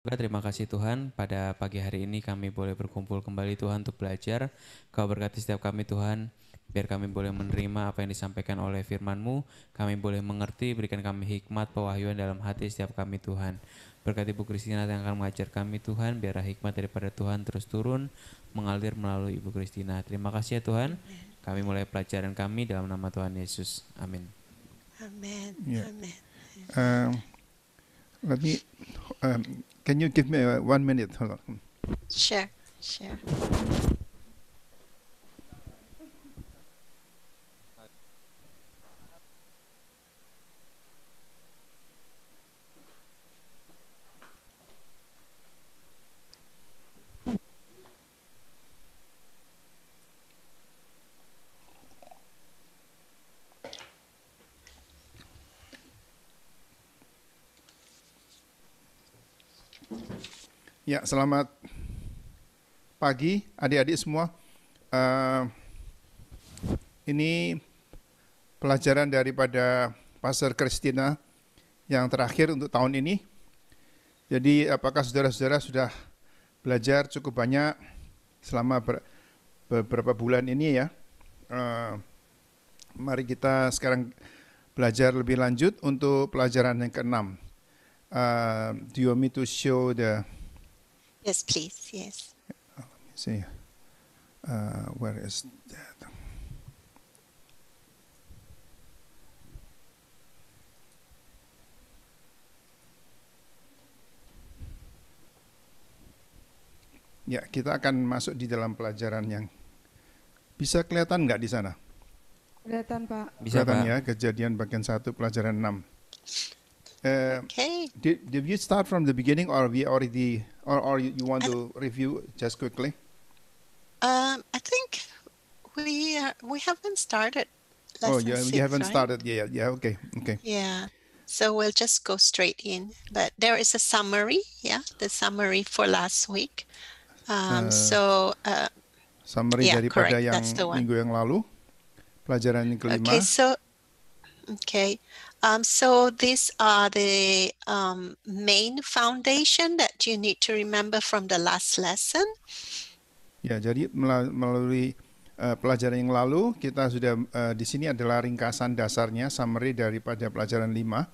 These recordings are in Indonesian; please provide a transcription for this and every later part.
Terima kasih Tuhan, pada pagi hari ini kami boleh berkumpul kembali Tuhan untuk belajar. Kau berkati setiap kami Tuhan, biar kami boleh menerima apa yang disampaikan oleh firman-Mu, kami boleh mengerti, berikan kami hikmat, pewahyuan dalam hati setiap kami Tuhan. Berkati Bu Kristina yang akan mengajar kami Tuhan, biarlah hikmat daripada Tuhan terus turun, mengalir melalui Ibu Kristina. Terima kasih ya Tuhan, kami mulai pelajaran kami dalam nama Tuhan Yesus. Amin. Amen. Yeah. Amen. Let me. Can you give me 1 minute? Hold on. Sure. Ya, selamat pagi adik-adik semua. Ini pelajaran daripada Pastor Christina yang terakhir untuk tahun ini. Jadi apakah saudara-saudara sudah belajar cukup banyak selama beberapa bulan ini ya? Mari kita sekarang belajar lebih lanjut untuk pelajaran yang ke-6. Do you want me to show the... Yes, please. Yes. See, where is that? Ya, kita akan masuk di dalam pelajaran yang bisa kelihatan nggak di sana? Kelihatan, Pak. Bisa Kelihatan Pak. ya, Kejadian bagian 1 pelajaran 6. Okay. Did you start from the beginning, or we already, or you want to review just quickly? I think we haven't started. Oh, Lesson yeah, six, you haven't right? started. Yeah. Okay. Yeah. So we'll just go straight in. But there is a summary. Yeah, the summary for last week. Summary yeah, daripada correct. yang That's the one. minggu yang lalu, pelajaran yang kelima. So these are the main foundation that you need to remember from the last lesson. Ya, jadi melalui pelajaran yang lalu kita sudah di sini adalah ringkasan dasarnya, summary daripada pelajaran 5.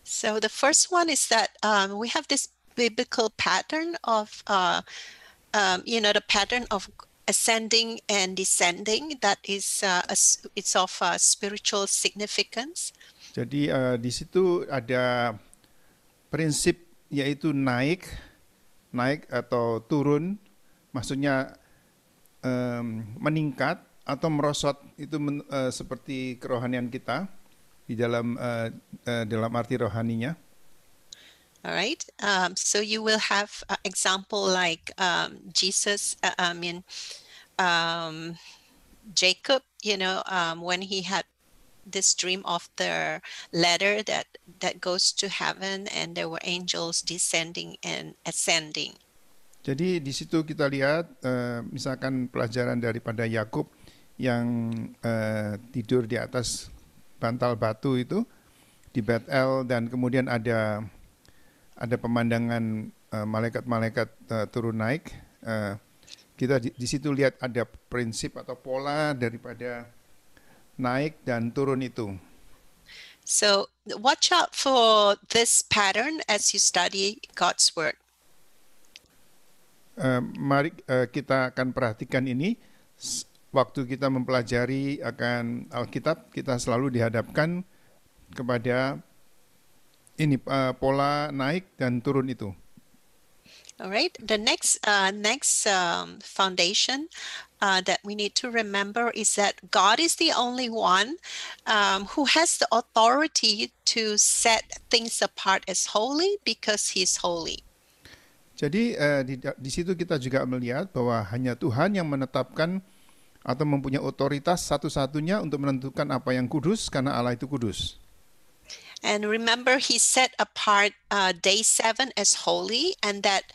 So the first one is that we have this biblical pattern of the pattern of ascending and descending that is it's of spiritual significance. Jadi di situ ada prinsip yaitu naik atau turun, maksudnya meningkat atau merosot, itu seperti kerohanian kita di dalam arti rohaninya. All right. So you will have example like Jesus. Jacob. When he had this dream of the ladder that goes to heaven, and there were angels descending and ascending. Jadi di situ kita lihat misalkan pelajaran daripada Yakub yang tidur di atas bantal batu itu di Betel, dan kemudian ada pemandangan malaikat-malaikat turun naik. Kita di situ lihat ada prinsip atau pola daripada naik dan turun itu. So watch out for this pattern as you study God's word. Mari kita akan perhatikan ini waktu kita mempelajari akan Alkitab. Kita selalu dihadapkan kepada ini pola naik dan turun itu. All right. The next foundation that we need to remember is that God is the only one who has the authority to set things apart as holy because He's holy. Jadi di situ kita juga melihat bahwa hanya Tuhan yang menetapkan atau mempunyai otoritas satu-satunya untuk menentukan apa yang kudus, karena Allah itu kudus. And remember, He set apart day 7 as holy, and that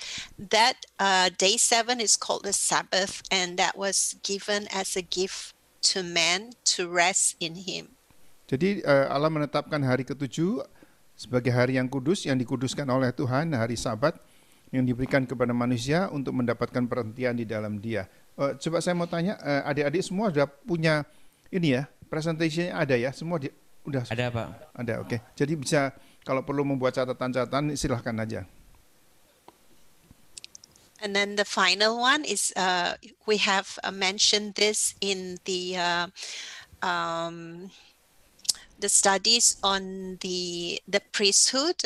day 7 is called the Sabbath, and that was given as a gift to man to rest in Him. Jadi Allah menetapkan hari ke-7 sebagai hari yang kudus yang dikuduskan oleh Tuhan, hari Sabat yang diberikan kepada manusia untuk mendapatkan perhentian di dalam Dia. Coba saya mau tanya, adik-adik semua sudah punya ini ya, presentasinya ada ya, semua udah Ada, Pak. ada, oke. Jadi bisa kalau perlu membuat catatan-catatan silahkan aja. And then the final one is we have mentioned this in the studies on the priesthood.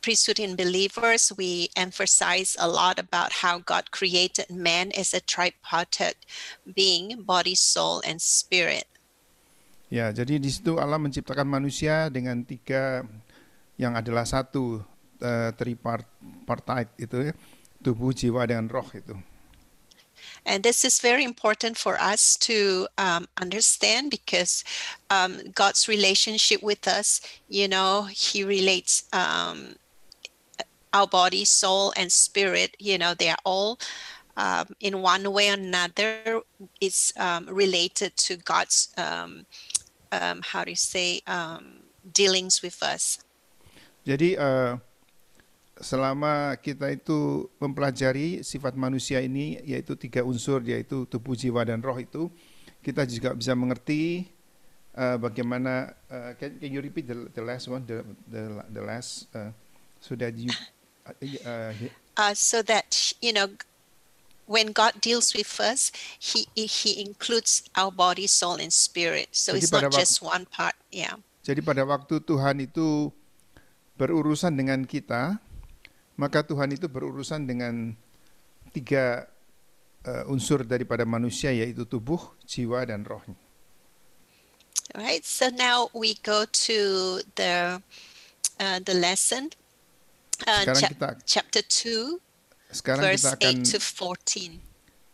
Priesthood in believers, we emphasize a lot about how God created man as a tripartite being, body, soul, and spirit. Ya, jadi di situ Allah menciptakan manusia dengan 3 yang adalah satu tripartite itu ya, tubuh, jiwa, dan roh itu. And this is very important for us to understand because God's relationship with us, you know, He relates our body, soul, and spirit, you know, they are all in one way or another is related to God's, dealings with us. Jadi selama kita itu mempelajari sifat manusia ini, yaitu 3 unsur, yaitu tubuh, jiwa, dan roh itu, kita juga bisa mengerti bagaimana. Can you repeat the last one, the last, so that you so that, you know, when God deals with us, He includes our body, soul, and spirit. So Jadi it's not just one part. Yeah. Jadi pada waktu Tuhan itu berurusan dengan kita, maka Tuhan itu berurusan dengan 3 unsur daripada manusia, yaitu tubuh, jiwa, dan roh. Alright, so now we go to the lesson, chapter 2, verse 8 to 14.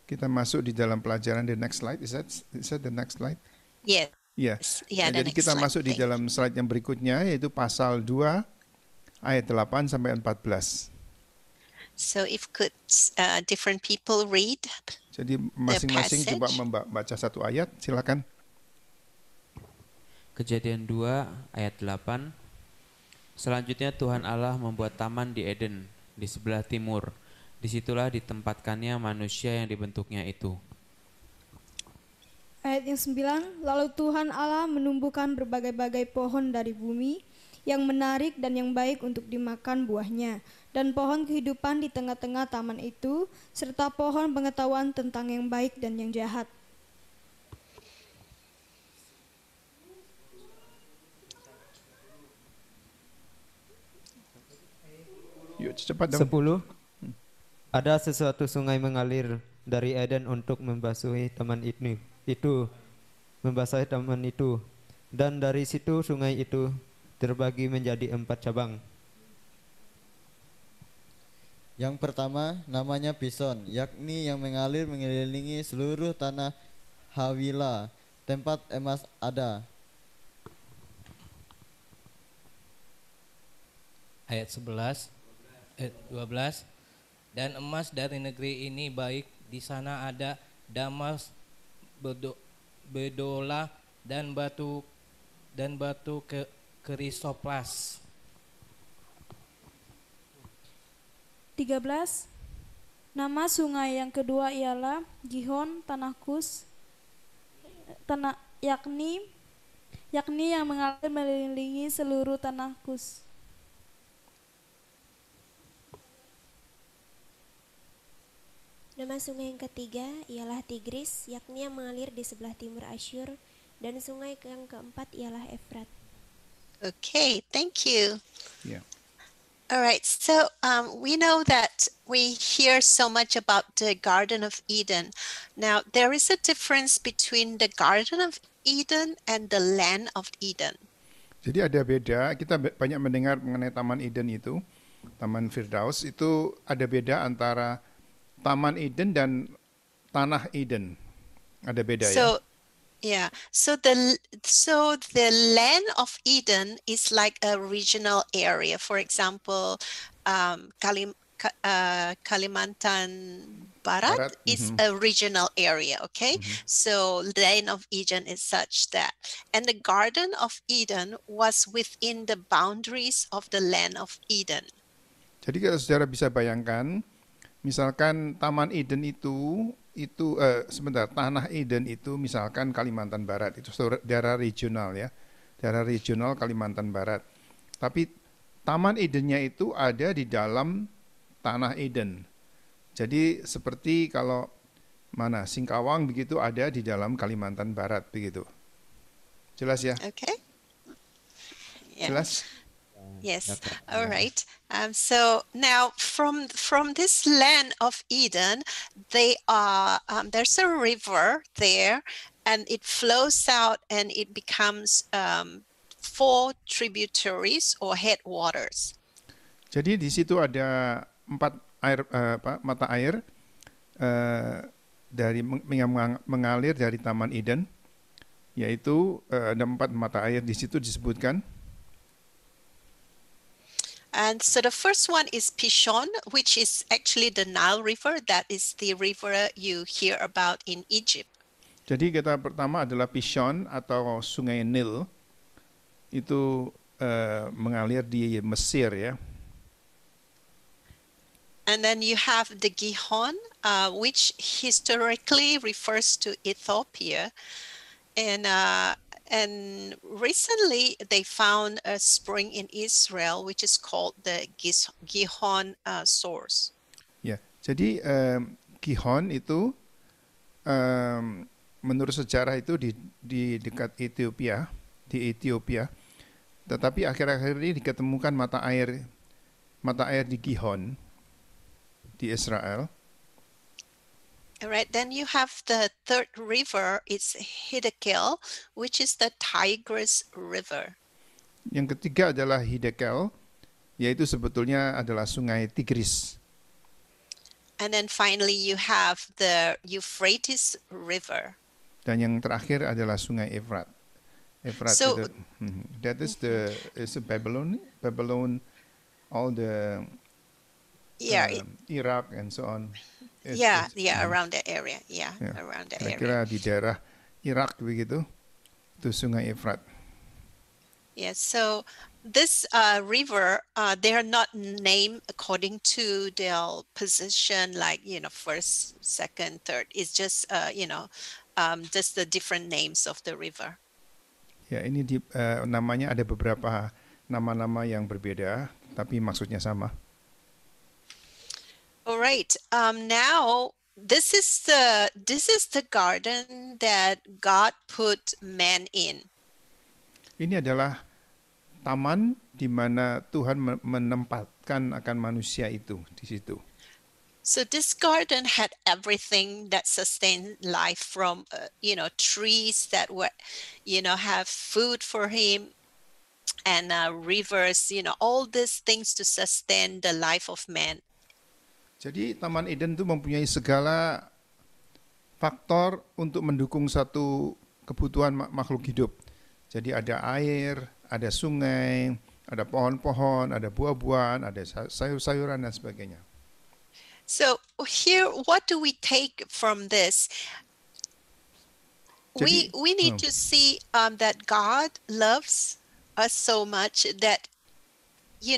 Kita masuk di dalam pelajaran. The next slide, is that the next slide? Yes. Yes. Yeah, Jadi kita masuk di dalam slide yang berikutnya, yaitu pasal 2 ayat 8 sampai 14. So if could different people read. Jadi masing-masing coba membaca satu ayat, silakan. Kejadian 2 ayat 8. Selanjutnya Tuhan Allah membuat taman di Eden di sebelah timur. Disitulah ditempatkannya manusia yang dibentuknya itu. Ayat yang 9, lalu Tuhan Allah menumbuhkan berbagai-bagai pohon dari bumi yang menarik dan yang baik untuk dimakan buahnya, dan pohon kehidupan di tengah-tengah taman itu, serta pohon pengetahuan tentang yang baik dan yang jahat. Yuk, cepat dong. 10. Ada sesuatu sungai mengalir dari Eden untuk membasahi taman itu, dan dari situ sungai itu terbagi menjadi 4 cabang. Yang pertama namanya Pison, yakni yang mengalir mengelilingi seluruh tanah Hawila, tempat emas ada. Ayat 12. Dan emas dari negeri ini baik, di sana ada damas, bedola, dan batu krisopras. 13. Nama sungai yang kedua ialah Gihon, yakni yang mengalir mengelilingi seluruh tanah Kus. Nama sungai yang ketiga ialah Tigris, yakni yang mengalir di sebelah timur Asyur, dan sungai yang keempat ialah Efrat. Okay, thank you. Yeah. All right, so we know that we hear so much about the Garden of Eden. Now, there is a difference between the Garden of Eden and the land of Eden. Jadi ada beda, kita banyak mendengar mengenai Taman Eden itu, Taman Firdaus, itu ada beda antara Taman Eden dan Tanah Eden. Ada beda ya. Yeah, so the land of Eden is like a regional area. For example, Kalimantan Barat Barat, is a regional area, okay? So the land of Eden is such that, and the Garden of Eden was within the boundaries of the land of Eden. Jadi kalau saudara bisa bayangkan, misalkan Taman Eden itu tanah Eden itu misalkan Kalimantan Barat, itu daerah regional ya, daerah regional Kalimantan Barat. Tapi Taman Edennya itu ada di dalam tanah Eden. Jadi seperti kalau Singkawang begitu ada di dalam Kalimantan Barat begitu. Jelas ya? Okay. Yeah. Jelas? Yes. All right. So now from this land of Eden, there's a river there, and it flows out and it becomes 4 tributaries or headwaters. Jadi di situ ada 4 mata air dari mengalir dari Taman Eden, yaitu ada 4 mata air di situ disebutkan. And so the first one is Pishon, which is actually the Nile River. That is the river you hear about in Egypt. Jadi kata pertama adalah Pishon atau Sungai Nil. Itu mengalir di Mesir ya. And then you have the Gihon, which historically refers to Ethiopia. And recently they found a spring in Israel, which is called the Gihon source. Ya, jadi Gihon itu menurut sejarah itu di dekat Ethiopia, di Ethiopia. Tetapi akhir-akhir ini diketemukan mata air di Gihon di Israel. All right, then you have the third river, it's Hiddekel, which is the Tigris River. Yang ketiga adalah Hiddekel, yaitu sebetulnya adalah Sungai Tigris. And then finally you have the Euphrates River. Dan yang terakhir adalah Sungai Efrat. So, that is Babylon, all the Iraq and so on. Around that area. Around that area. Kira-kira di daerah Irak begitu, itu Sungai Efrat. Yes, so this river, they are not named according to their position, like, first, second, third. It's just, just the different names of the river. Ya, ini namanya ada beberapa nama-nama yang berbeda, tapi maksudnya sama. All right. Now this is the garden that God put man in. Ini adalah taman di mana Tuhan menempatkan akan manusia itu di situ. So this garden had everything that sustained life, from trees that were have food for him, and rivers, all these things to sustain the life of man. Jadi Taman Eden itu mempunyai segala faktor untuk mendukung satu kebutuhan makhluk hidup. Jadi ada air, ada sungai, ada pohon-pohon, ada buah-buahan, ada sayur-sayuran dan sebagainya. So here, what do we take from this? Jadi, we need to see that God loves us so much that he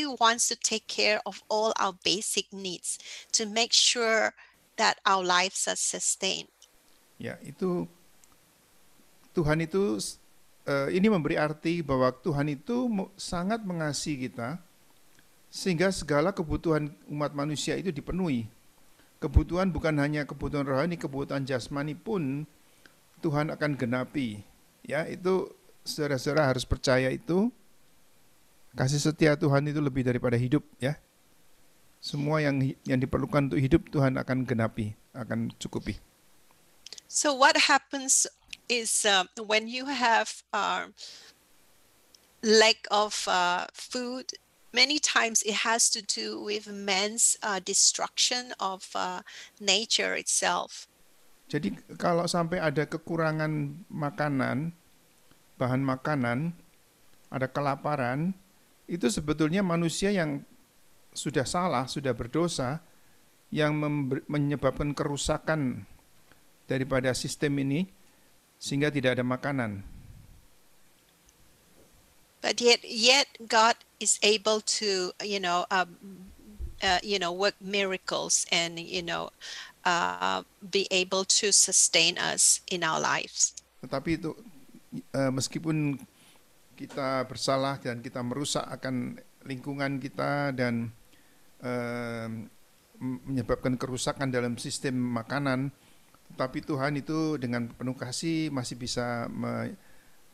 wants to take care of all our basic needs to make sure that our lives are sustained. Ya, itu Tuhan itu ini memberi arti bahwa Tuhan itu sangat mengasihi kita sehingga segala kebutuhan umat manusia itu dipenuhi. Kebutuhan bukan hanya kebutuhan rohani, kebutuhan jasmani pun Tuhan akan genapi. Ya, itu saudara-saudara harus percaya itu. Kasih setia Tuhan itu lebih daripada hidup, ya. Semua yang diperlukan untuk hidup Tuhan akan genapi, akan cukupi. So what happens is when you have lack of food, many times it has to do with man's destruction of nature itself. Jadi kalau sampai ada kekurangan makanan, bahan makanan, ada kelaparan, itu sebetulnya manusia yang sudah salah, sudah berdosa, yang menyebabkan kerusakan daripada sistem ini sehingga tidak ada makanan. But yet God is able to, work miracles and, be able to sustain us in our lives. Tetapi itu meskipun kita bersalah dan kita merusak akan lingkungan kita dan menyebabkan kerusakan dalam sistem makanan, tetapi Tuhan itu dengan penuh kasih masih bisa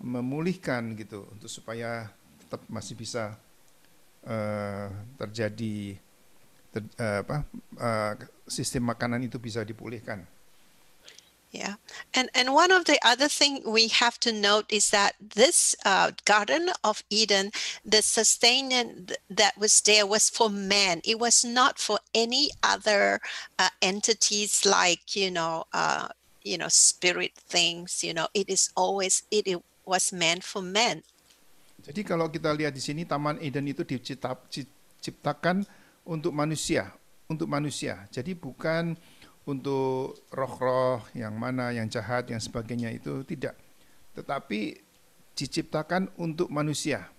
memulihkan gitu untuk supaya tetap masih bisa terjadi sistem makanan itu bisa dipulihkan. Yeah, and one of the other thing we have to note is that this Garden of Eden, the sustenance that was there was for man. It was not for any other entities like spirit things. It was meant for men. Jadi kalau kita lihat di sini Taman Eden itu diciptakan untuk manusia, Jadi bukan untuk roh-roh yang mana, yang jahat, yang sebagainya itu tidak. Tetapi diciptakan untuk manusia.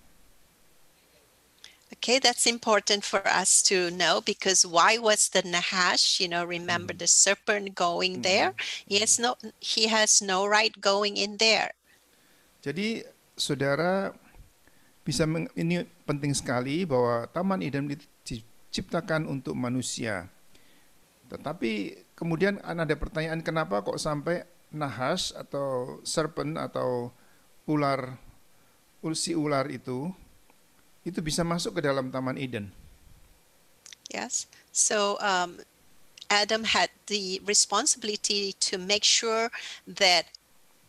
Okay, that's important for us to know because why was the Nahash, remember the serpent going there? He has no right going in there. Jadi saudara ini penting sekali bahwa Taman Eden itu diciptakan untuk manusia. Tetapi kemudian ada pertanyaan, kenapa kok sampai nahas atau serpent atau si ular itu bisa masuk ke dalam Taman Eden? Yes, so Adam had the responsibility to make sure that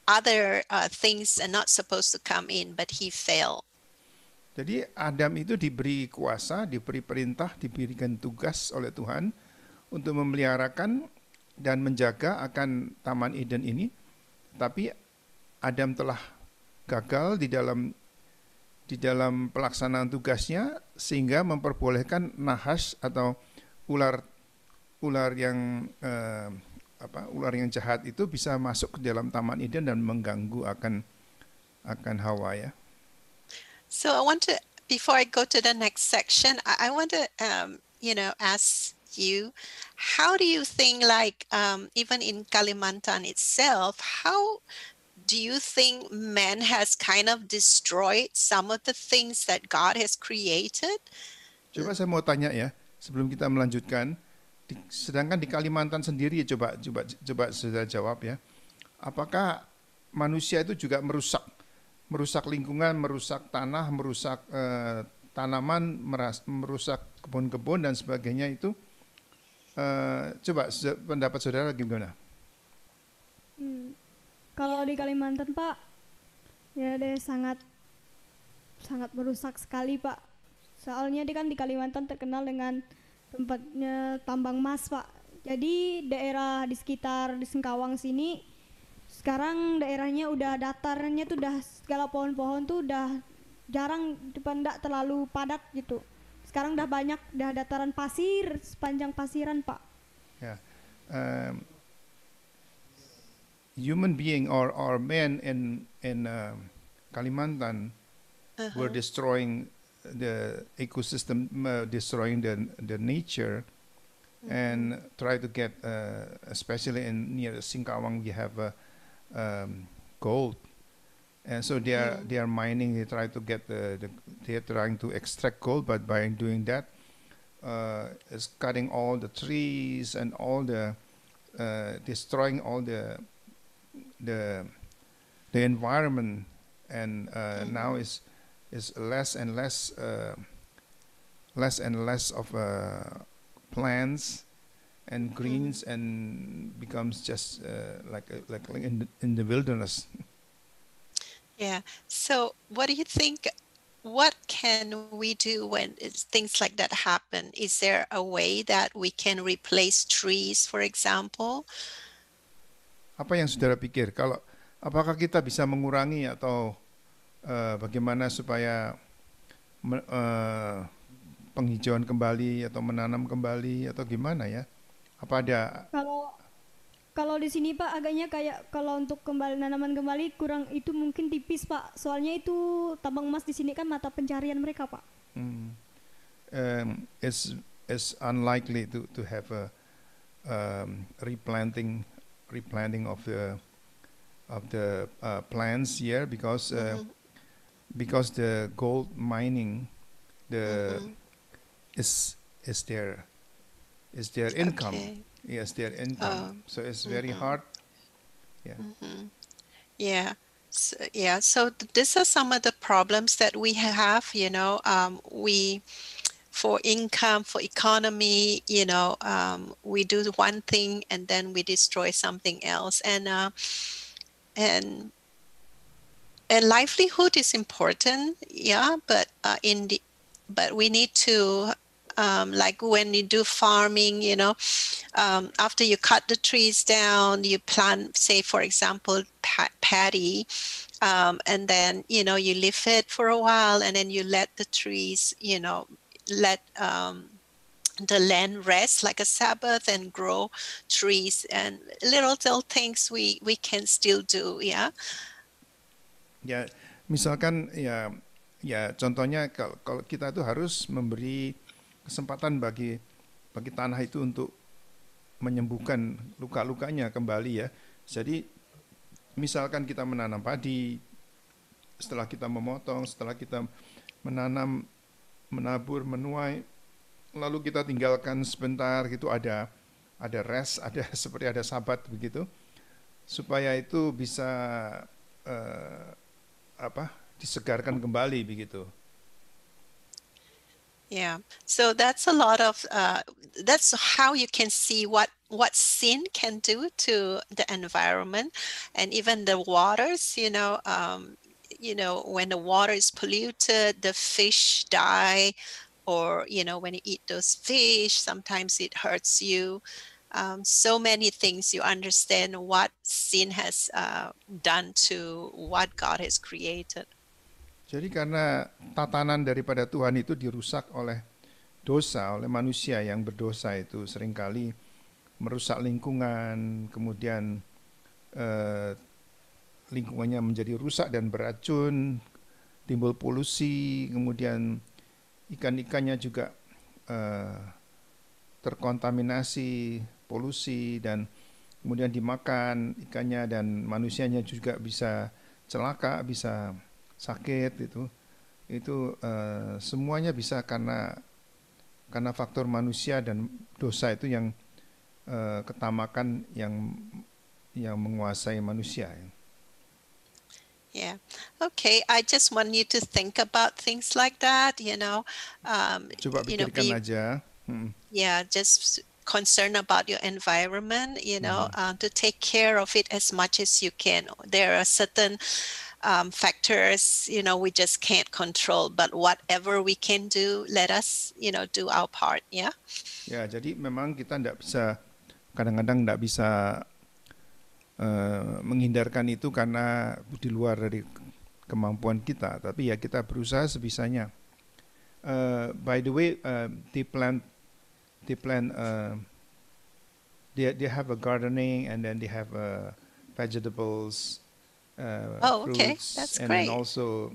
other things are not supposed to come in, but he failed. Jadi Adam itu diberi kuasa, diberi perintah, diberikan tugas oleh Tuhan untuk memeliharakan dan menjaga akan Taman Eden ini, tapi Adam telah gagal di dalam pelaksanaan tugasnya sehingga memperbolehkan nahas atau ular yang jahat itu bisa masuk ke dalam Taman Eden dan mengganggu akan Hawa ya. So I want to, before I go to the next section, I want to ask you, how do you think even in Kalimantan itself, how do you think man has kind of destroyed some of the things that God has created? Coba saya mau tanya ya, sebelum kita melanjutkan, sedangkan di Kalimantan sendiri coba sudah jawab ya. Apakah manusia itu juga merusak lingkungan, merusak tanah, merusak tanaman, merusak kebun-kebun dan sebagainya itu? Coba pendapat saudara gimana? Kalau di Kalimantan Pak, ya deh sangat merusak sekali Pak. Soalnya dia kan di Kalimantan terkenal dengan tempatnya tambang emas Pak. Jadi daerah di sekitar di Singkawang sini sekarang daerahnya udah datarnya tuh udah segala pohon-pohon tuh udah jarang, enggak terlalu padat gitu. Sekarang udah banyak, udah dataran pasir, sepanjang pasiran Pak. Ya, human being or men in Kalimantan were destroying the ecosystem, destroying the nature, and try to get, especially near Singkawang, we have gold. And so they are mining. They try to get they are trying to extract gold, but by doing that, is cutting all the trees and all the destroying all the environment, and now is less and less of plants and greens, and becomes just like in the wilderness. Yeah. So what do you think, what can we do when things like that happen? Is there a way that we can replace trees, for example? Apa yang saudara pikir? Apakah kita bisa mengurangi atau bagaimana supaya penghijauan kembali atau menanam kembali atau gimana ya? Apa ada? Kalau kalau di sini Pak agaknya kayak kalau untuk kembali nanaman kembali kurang itu mungkin tipis Pak. Soalnya itu tambang emas di sini kan mata pencarian mereka Pak. Hmm, it's unlikely to have a replanting of the plants here because the gold mining the is their income. Okay. Yes, their income. So it's very hard. Yeah. Yeah. So these are some of the problems that we have, we, for income, for economy, we do one thing and then we destroy something else. And livelihood is important, yeah, but but we need to, like when you do farming, after you cut the trees down, you plant, say, for example, paddy, and then, you leave it for a while and then you let the trees, let the land rest like a Sabbath and grow trees and little things we can still do, yeah. Ya, misalkan ya contohnya kalau kita tuh harus memberi kesempatan bagi tanah itu untuk menyembuhkan luka-lukanya kembali ya. Jadi misalkan kita menanam padi, setelah kita memotong, setelah kita menanam, menabur, menuai, lalu kita tinggalkan sebentar gitu, ada rest, ada seperti ada sabat begitu, supaya itu bisa disegarkan kembali begitu. Yeah, so that's a lot of that's how you can see what sin can do to the environment and even the waters. When the water is polluted, the fish die, or when you eat those fish, sometimes it hurts you. So many things, you understand what sin has done to what God has created. Jadi karena tatanan daripada Tuhan itu dirusak oleh dosa, oleh manusia yang berdosa itu seringkali merusak lingkungan, kemudian lingkungannya menjadi rusak dan beracun, timbul polusi, kemudian ikan-ikannya juga terkontaminasi polusi dan kemudian dimakan ikannya dan manusianya juga bisa celaka, bisa sakit itu semuanya bisa karena faktor manusia dan dosa itu yang ketamakan yang menguasai manusia. Yeah. Okay. I just want you to think about things like that. Coba pikirkan aja. Yeah, just concerned about your environment. To take care of it as much as you can. There are certain factors, we just can't control, but whatever we can do, let us, do our part, yeah? Ya, jadi memang kita kadang-kadang tidak bisa menghindarkan itu karena di luar dari kemampuan kita, tapi ya kita berusaha sebisanya. By the way, they have a gardening and then they have vegetables, okay, fruits, that's and great. then also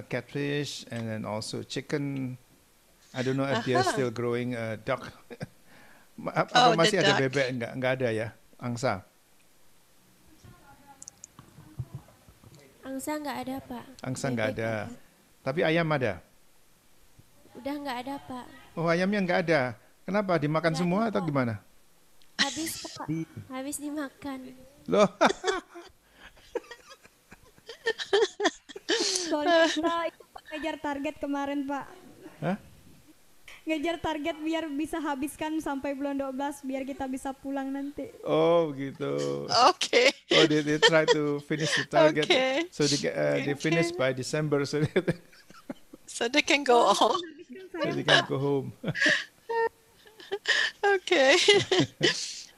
catfish, and then also chicken. I don't know if they're still growing duck. Apa masih ada bebek? Enggak ada ya, angsa. Angsa nggak ada Pak. Angsa nggak ada. Tapi ayam ada. Udah nggak ada Pak. Oh, ayamnya nggak ada. Kenapa? Dimakan Nggak semua ada, atau Pak. gimana? Habis Pak. Habis dimakan. Loh. Soalnya kita itu Pak, ngejar target kemarin Pak. Hah? Ngejar target biar bisa habiskan sampai bulan 12 biar kita bisa pulang nanti. Oh, gitu. Okay. Oh, they try to finish the target. Okay. So they finish by December, so they can go home. they can go home. Okay.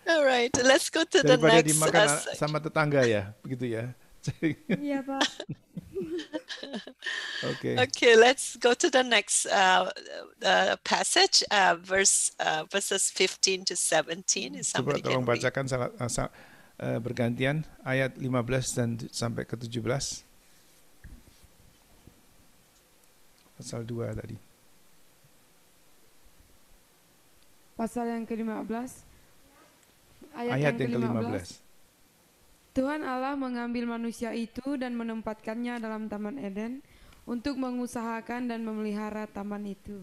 All right, let's go to the Daripada next. dimakan sama tetangga ya, begitu ya. Iya, Pak. Oke. Okay, let's go to the next passage, verses 15 to 17. If Coba somebody tolong can read. bacakan bergantian ayat 15 dan sampai ke 17. Pasal 2 tadi. Pasal yang ke-15 Ayat yang ke-15. Tuhan Allah mengambil manusia itu dan menempatkannya dalam Taman Eden untuk mengusahakan dan memelihara taman itu.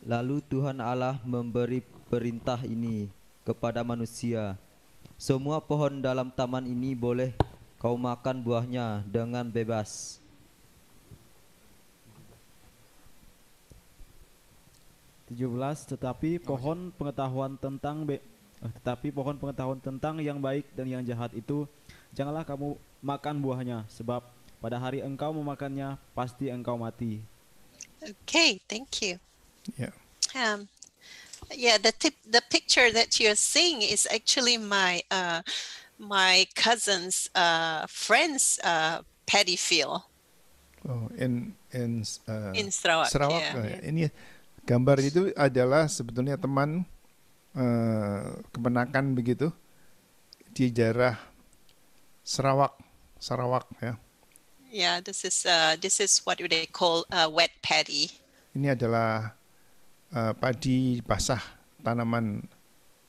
Lalu Tuhan Allah memberi perintah ini kepada manusia. Semua pohon dalam taman ini boleh kau makan buahnya dengan bebas. Tetapi pohon pengetahuan tentang yang baik dan yang jahat itu janganlah kamu makan buahnya, sebab pada hari engkau memakannya pasti engkau mati. Okay, thank you. Yeah. The picture that you're seeing is actually my cousin's friend's paddy field. Oh, in Sarawak. Yeah. Ini gambar itu adalah sebetulnya teman kemenakan begitu di daerah Sarawak ya. Yeah, this is what they call wet paddy. Ini adalah padi basah, tanaman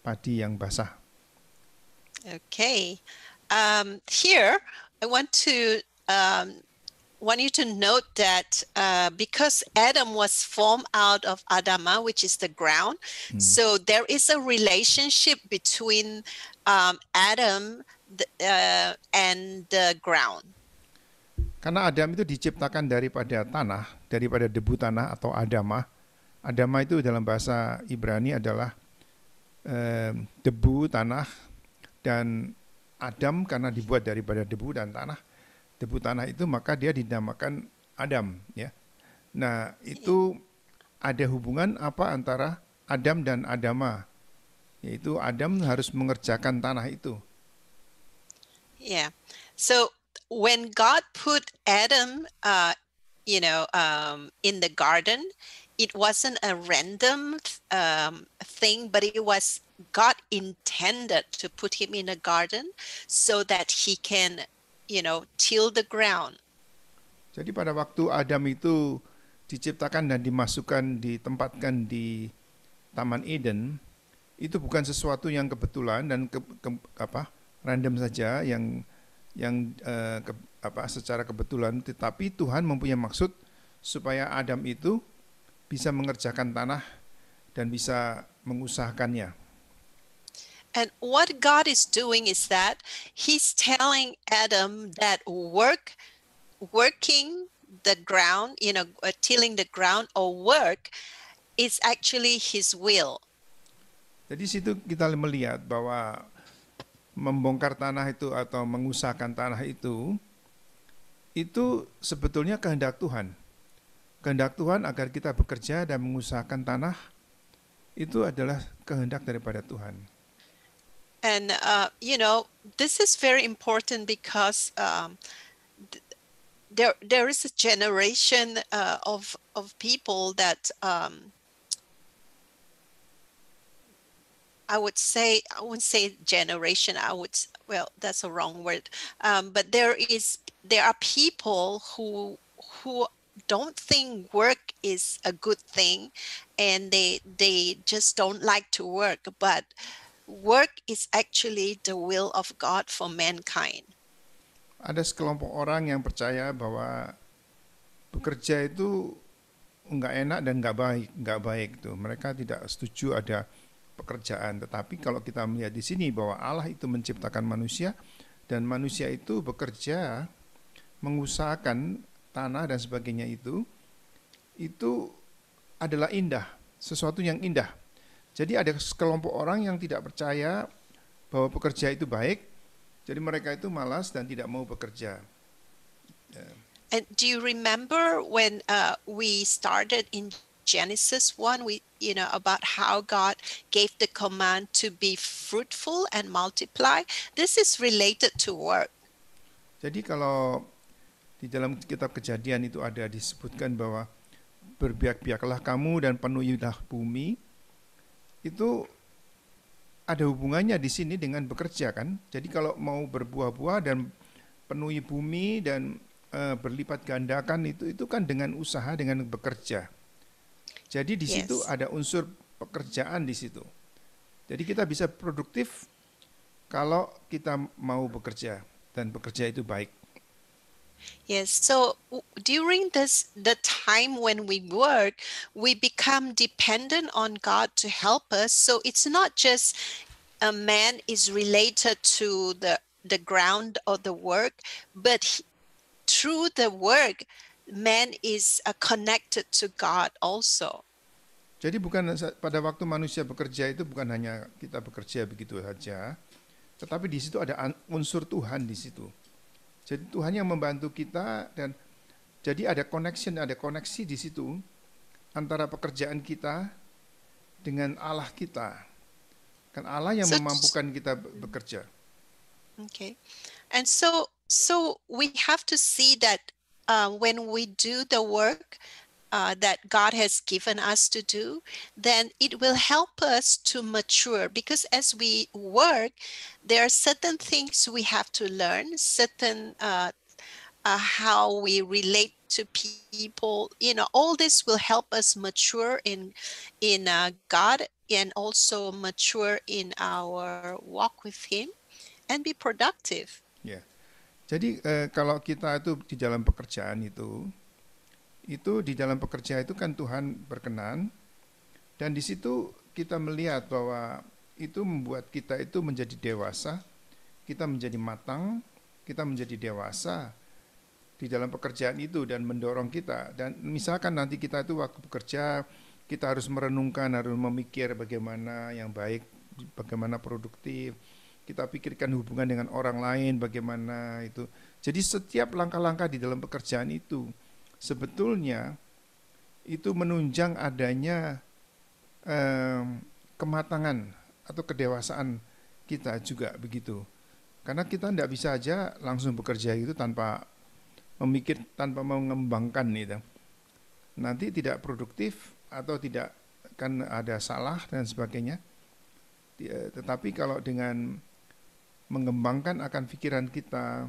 padi yang basah. Okay, here I want you to note that because Adam was formed out of Adama, which is the ground, so there is a relationship between Adam and the ground. Karena Adam itu diciptakan daripada tanah, daripada debu tanah atau Adama. Adama itu dalam bahasa Ibrani adalah debu tanah, dan Adam karena dibuat daripada debu dan tanah. Debu tanah itu maka dia dinamakan Adam ya. Nah, itu ada hubungan apa antara Adam dan Adama? Yaitu Adam harus mengerjakan tanah itu. Yeah. So when God put Adam in the garden, it wasn't a random thing, but it was God intended to put him in a garden so that he can till the ground. Jadi pada waktu Adam itu diciptakan dan ditempatkan di Taman Eden, itu bukan sesuatu yang kebetulan dan random saja yang secara kebetulan, tetapi Tuhan mempunyai maksud supaya Adam itu bisa mengerjakan tanah dan bisa mengusahakannya. And what God is doing is that he's telling Adam that working the ground, tilling the ground or work is actually his will. Jadi situ kita melihat bahwa membongkar tanah itu atau mengusahakan tanah itu sebetulnya kehendak Tuhan. Kehendak Tuhan agar kita bekerja dan mengusahakan tanah itu adalah kehendak daripada Tuhan. And this is very important because there is a generation of people that I wouldn't say generation. That's a wrong word. But there are people who don't think work is a good thing, and they just don't like to work. But work is actually the will of God for mankind. Ada sekelompok orang yang percaya bahwa bekerja itu enggak enak dan enggak baik tuh. Mereka tidak setuju ada pekerjaan. Tetapi kalau kita melihat di sini bahwa Allah itu menciptakan manusia dan manusia itu bekerja, mengusahakan tanah dan sebagainya itu adalah indah, sesuatu yang indah. Jadi ada sekelompok orang yang tidak percaya bahwa bekerja itu baik, jadi mereka itu malas dan tidak mau bekerja. And do you remember when we started in Genesis 1, about how God gave the command to be fruitful and multiply. This is related to work. Jadi kalau di dalam kitab Kejadian itu ada disebutkan bahwa berbiak-biaklah kamu dan penuhilah bumi, itu ada hubungannya di sini dengan bekerja kan. Jadi kalau mau berbuah-buah dan penuhi bumi dan berlipat gandakan itu kan dengan usaha, dengan bekerja. Jadi di situ ada unsur pekerjaan di situ. Jadi kita bisa produktif kalau kita mau bekerja dan bekerja itu baik. Yes, so during the time when we work, we become dependent on God to help us. So it's not just a man is related to the ground of the work, but through the work, man is connected to God also. Jadi bukan pada waktu manusia bekerja itu bukan hanya kita bekerja begitu saja, tetapi di situ ada unsur Tuhan di situ. Jadi Tuhan yang membantu kita dan jadi ada koneksi di situ antara pekerjaan kita dengan Allah kita. Kan Allah yang memampukan kita bekerja. Okay. And so we have to see that when we do the work that God has given us to do, then it will help us to mature, because as we work, there are certain things we have to learn, certain how we relate to people. All this will help us mature in God, and also mature in our walk with Him and be productive. Ya. Jadi kalau kita itu di dalam pekerjaan itu di dalam pekerjaan itu kan Tuhan berkenan, dan di situ kita melihat bahwa itu membuat kita itu menjadi dewasa, kita menjadi matang, kita menjadi dewasa di dalam pekerjaan itu dan mendorong kita. Dan misalkan nanti kita itu waktu bekerja, kita harus merenungkan, harus memikir bagaimana yang baik, bagaimana produktif, kita pikirkan hubungan dengan orang lain bagaimana itu. Jadi setiap langkah-langkah di dalam pekerjaan itu sebetulnya itu menunjang adanya kematangan atau kedewasaan kita juga begitu. Karena kita tidak bisa aja langsung bekerja itu tanpa memikir, tanpa mengembangkan itu. Nanti tidak produktif atau tidak kan ada salah dan sebagainya. Tetapi kalau dengan mengembangkan akan pikiran kita,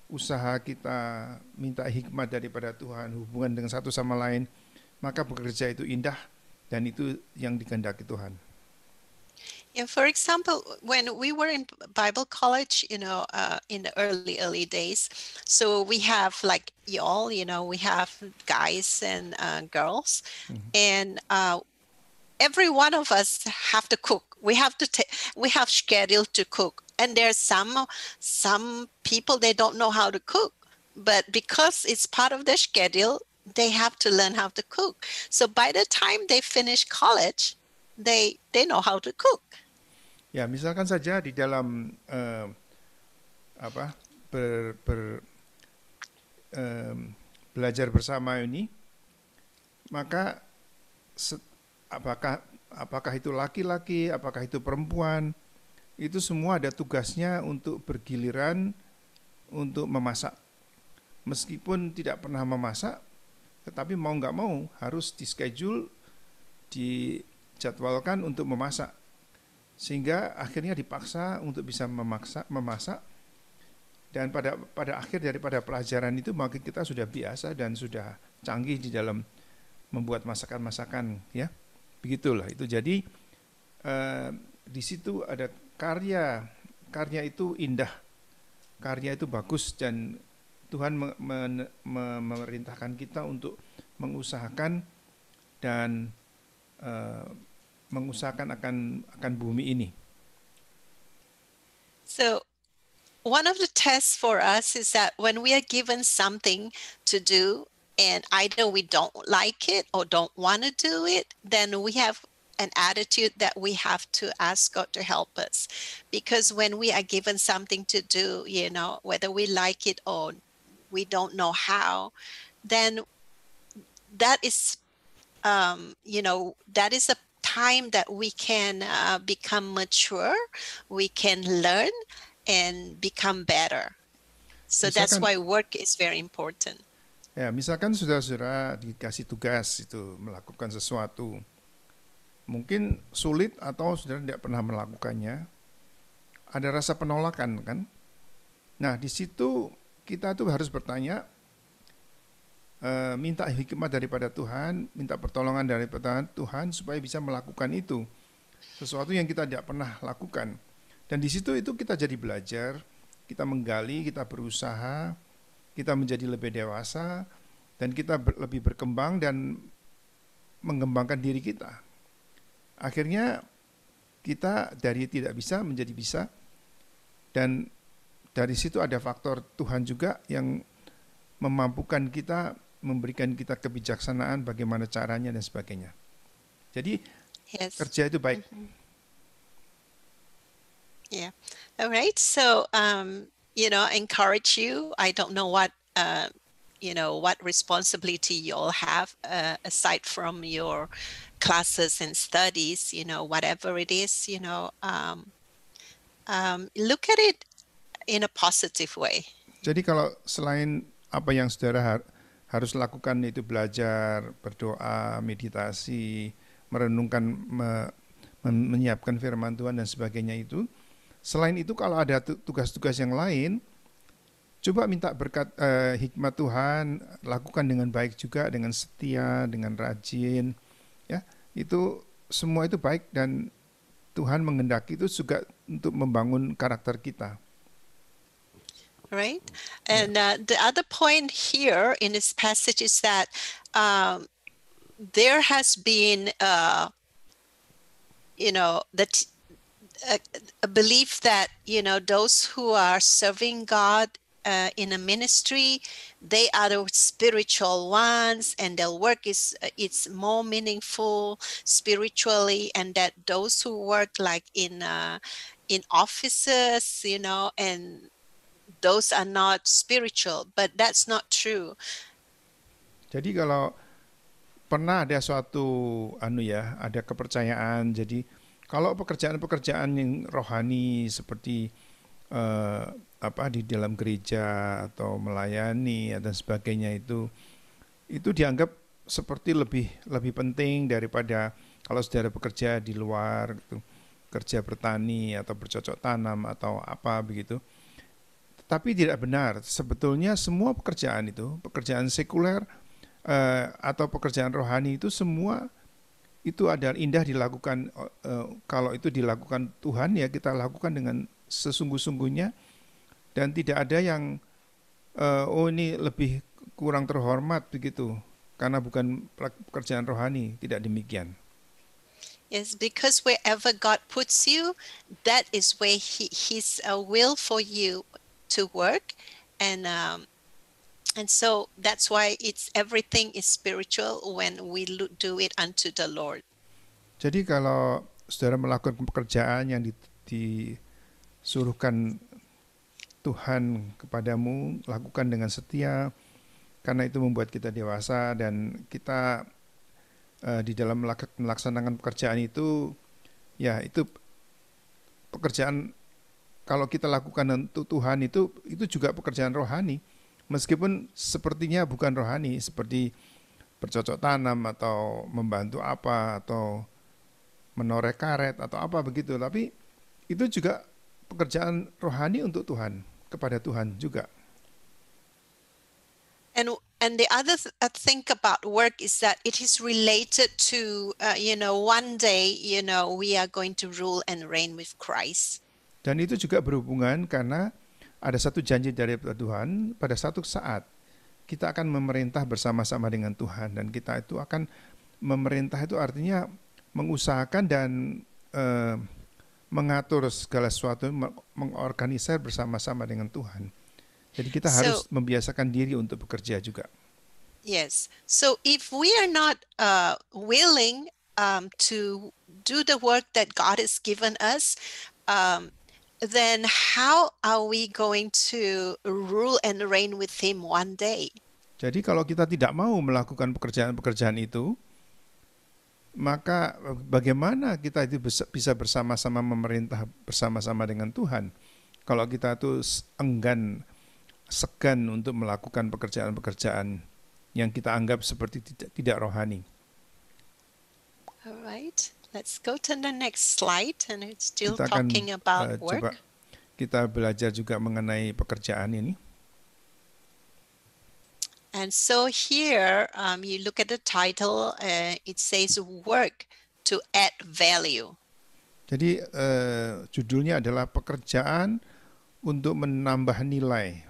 usaha kita, minta hikmat daripada Tuhan, hubungan dengan satu sama lain, maka bekerja itu indah dan itu yang dikehendaki Tuhan. Yeah, for example, when we were in Bible college, in the early days, so we have like y'all, we have guys and girls, and every one of us have to cook. We have schedule to cook. And there's some people, they don't know how to cook, but because it's part of their schedule, they have to learn how to cook. So by the time they finish college, they know how to cook. Ya, misalkan saja di dalam belajar bersama ini, maka apakah itu laki-laki, apakah itu perempuan, itu semua ada tugasnya untuk bergiliran untuk memasak. Meskipun tidak pernah memasak, tetapi mau nggak mau harus di-schedule, dijadwalkan untuk memasak. Sehingga akhirnya dipaksa untuk bisa memasak. Dan pada akhir daripada pelajaran itu mungkin kita sudah biasa dan sudah canggih di dalam membuat masakan-masakan, ya. Begitulah itu. Jadi di situ ada karya itu indah, karya itu bagus, dan Tuhan memerintahkan kita untuk mengusahakan dan mengusahakan akan bumi ini. So one of the tests for us is that when we are given something to do and either we don't like it or don't want to do it, then we have an attitude that we have to ask God to help us. Because when we are given something to do, whether we like it or we don't know how, then that is that is a time that we can become mature, we can learn and become better. So that's Misalkan- why work is very important. Ya, misalkan saudara-saudara dikasih tugas itu melakukan sesuatu, mungkin sulit atau saudara tidak pernah melakukannya, ada rasa penolakan kan? Nah, di situ kita tuh harus bertanya, minta hikmat daripada Tuhan, minta pertolongan daripada Tuhan supaya bisa melakukan itu, sesuatu yang kita tidak pernah lakukan. Dan di situ itu kita jadi belajar, kita menggali, kita berusaha, kita menjadi lebih dewasa, dan kita lebih berkembang dan mengembangkan diri kita. Akhirnya kita dari tidak bisa menjadi bisa, dan dari situ ada faktor Tuhan juga yang memampukan kita, memberikan kita kebijaksanaan bagaimana caranya dan sebagainya. Jadi Yes. kerja itu baik. Yeah. All right. So, encourage you. I don't know what, what responsibility you all have aside from your classes and studies, whatever it is, look at it in a positive way. Jadi kalau selain apa yang saudara harus lakukan itu belajar, berdoa, meditasi, merenungkan, menyiapkan firman Tuhan dan sebagainya itu, selain itu kalau ada tugas-tugas yang lain, coba minta berkat hikmat Tuhan, lakukan dengan baik juga, dengan setia, dengan rajin, ya itu semua itu baik dan Tuhan menghendaki itu juga untuk membangun karakter kita. Right. And the other point here in this passage is that there has been, a belief that, those who are serving God in a ministry, they are the spiritual ones, and their work it's more meaningful spiritually, and that those who work like in offices, and those are not spiritual, but that's not true. Jadi kalau pernah ada suatu ada kepercayaan, jadi kalau pekerjaan-pekerjaan yang rohani seperti di dalam gereja atau melayani dan sebagainya itu dianggap seperti lebih penting daripada kalau saudara bekerja di luar gitu, kerja bertani atau bercocok tanam atau apa begitu. Tapi tidak benar, sebetulnya semua pekerjaan itu, pekerjaan sekuler atau pekerjaan rohani itu semua itu adalah indah dilakukan, kalau itu dilakukan Tuhan ya kita lakukan dengan sesungguh-sungguhnya, dan tidak ada yang ini lebih kurang terhormat begitu karena bukan pekerjaan rohani, tidak demikian. Yes, because wherever God puts you, that is where His will for you to work, and so that's why everything is spiritual when we do it unto the Lord. Jadi kalau saudara melakukan pekerjaan yang disuruhkan Tuhan kepadamu, lakukan dengan setia, karena itu membuat kita dewasa dan kita di dalam melaksanakan pekerjaan itu, ya itu pekerjaan kalau kita lakukan untuk Tuhan itu juga pekerjaan rohani, meskipun sepertinya bukan rohani, seperti bercocok tanam atau membantu apa atau menoreh karet atau apa begitu, tapi itu juga pekerjaan rohani untuk Tuhan, kepada Tuhan juga. And the other thing about work is that it is related to one day we are going to rule and reign with Christ. Dan itu juga berhubungan karena ada satu janji dari Tuhan, pada satu saat kita akan memerintah bersama-sama dengan Tuhan, dan kita itu akan memerintah itu artinya mengusahakan dan mengatur segala sesuatu, mengorganisir bersama-sama dengan Tuhan. Jadi kita harus membiasakan diri untuk bekerja juga. Yes. So if we are not willing to do the work that God has given us, then how are we going to rule and reign with Him one day? Jadi kalau kita tidak mau melakukan pekerjaan-pekerjaan itu, maka bagaimana kita itu bisa bersama-sama memerintah bersama-sama dengan Tuhan kalau kita tuh enggan, segan untuk melakukan pekerjaan-pekerjaan yang kita anggap seperti tidak rohani. Alright, let's go to the next slide, and it's still Kita akan talking about coba work. kita belajar juga mengenai pekerjaan ini. And so here, you look at the title, it says work to add value. Jadi judulnya adalah pekerjaan untuk menambah nilai.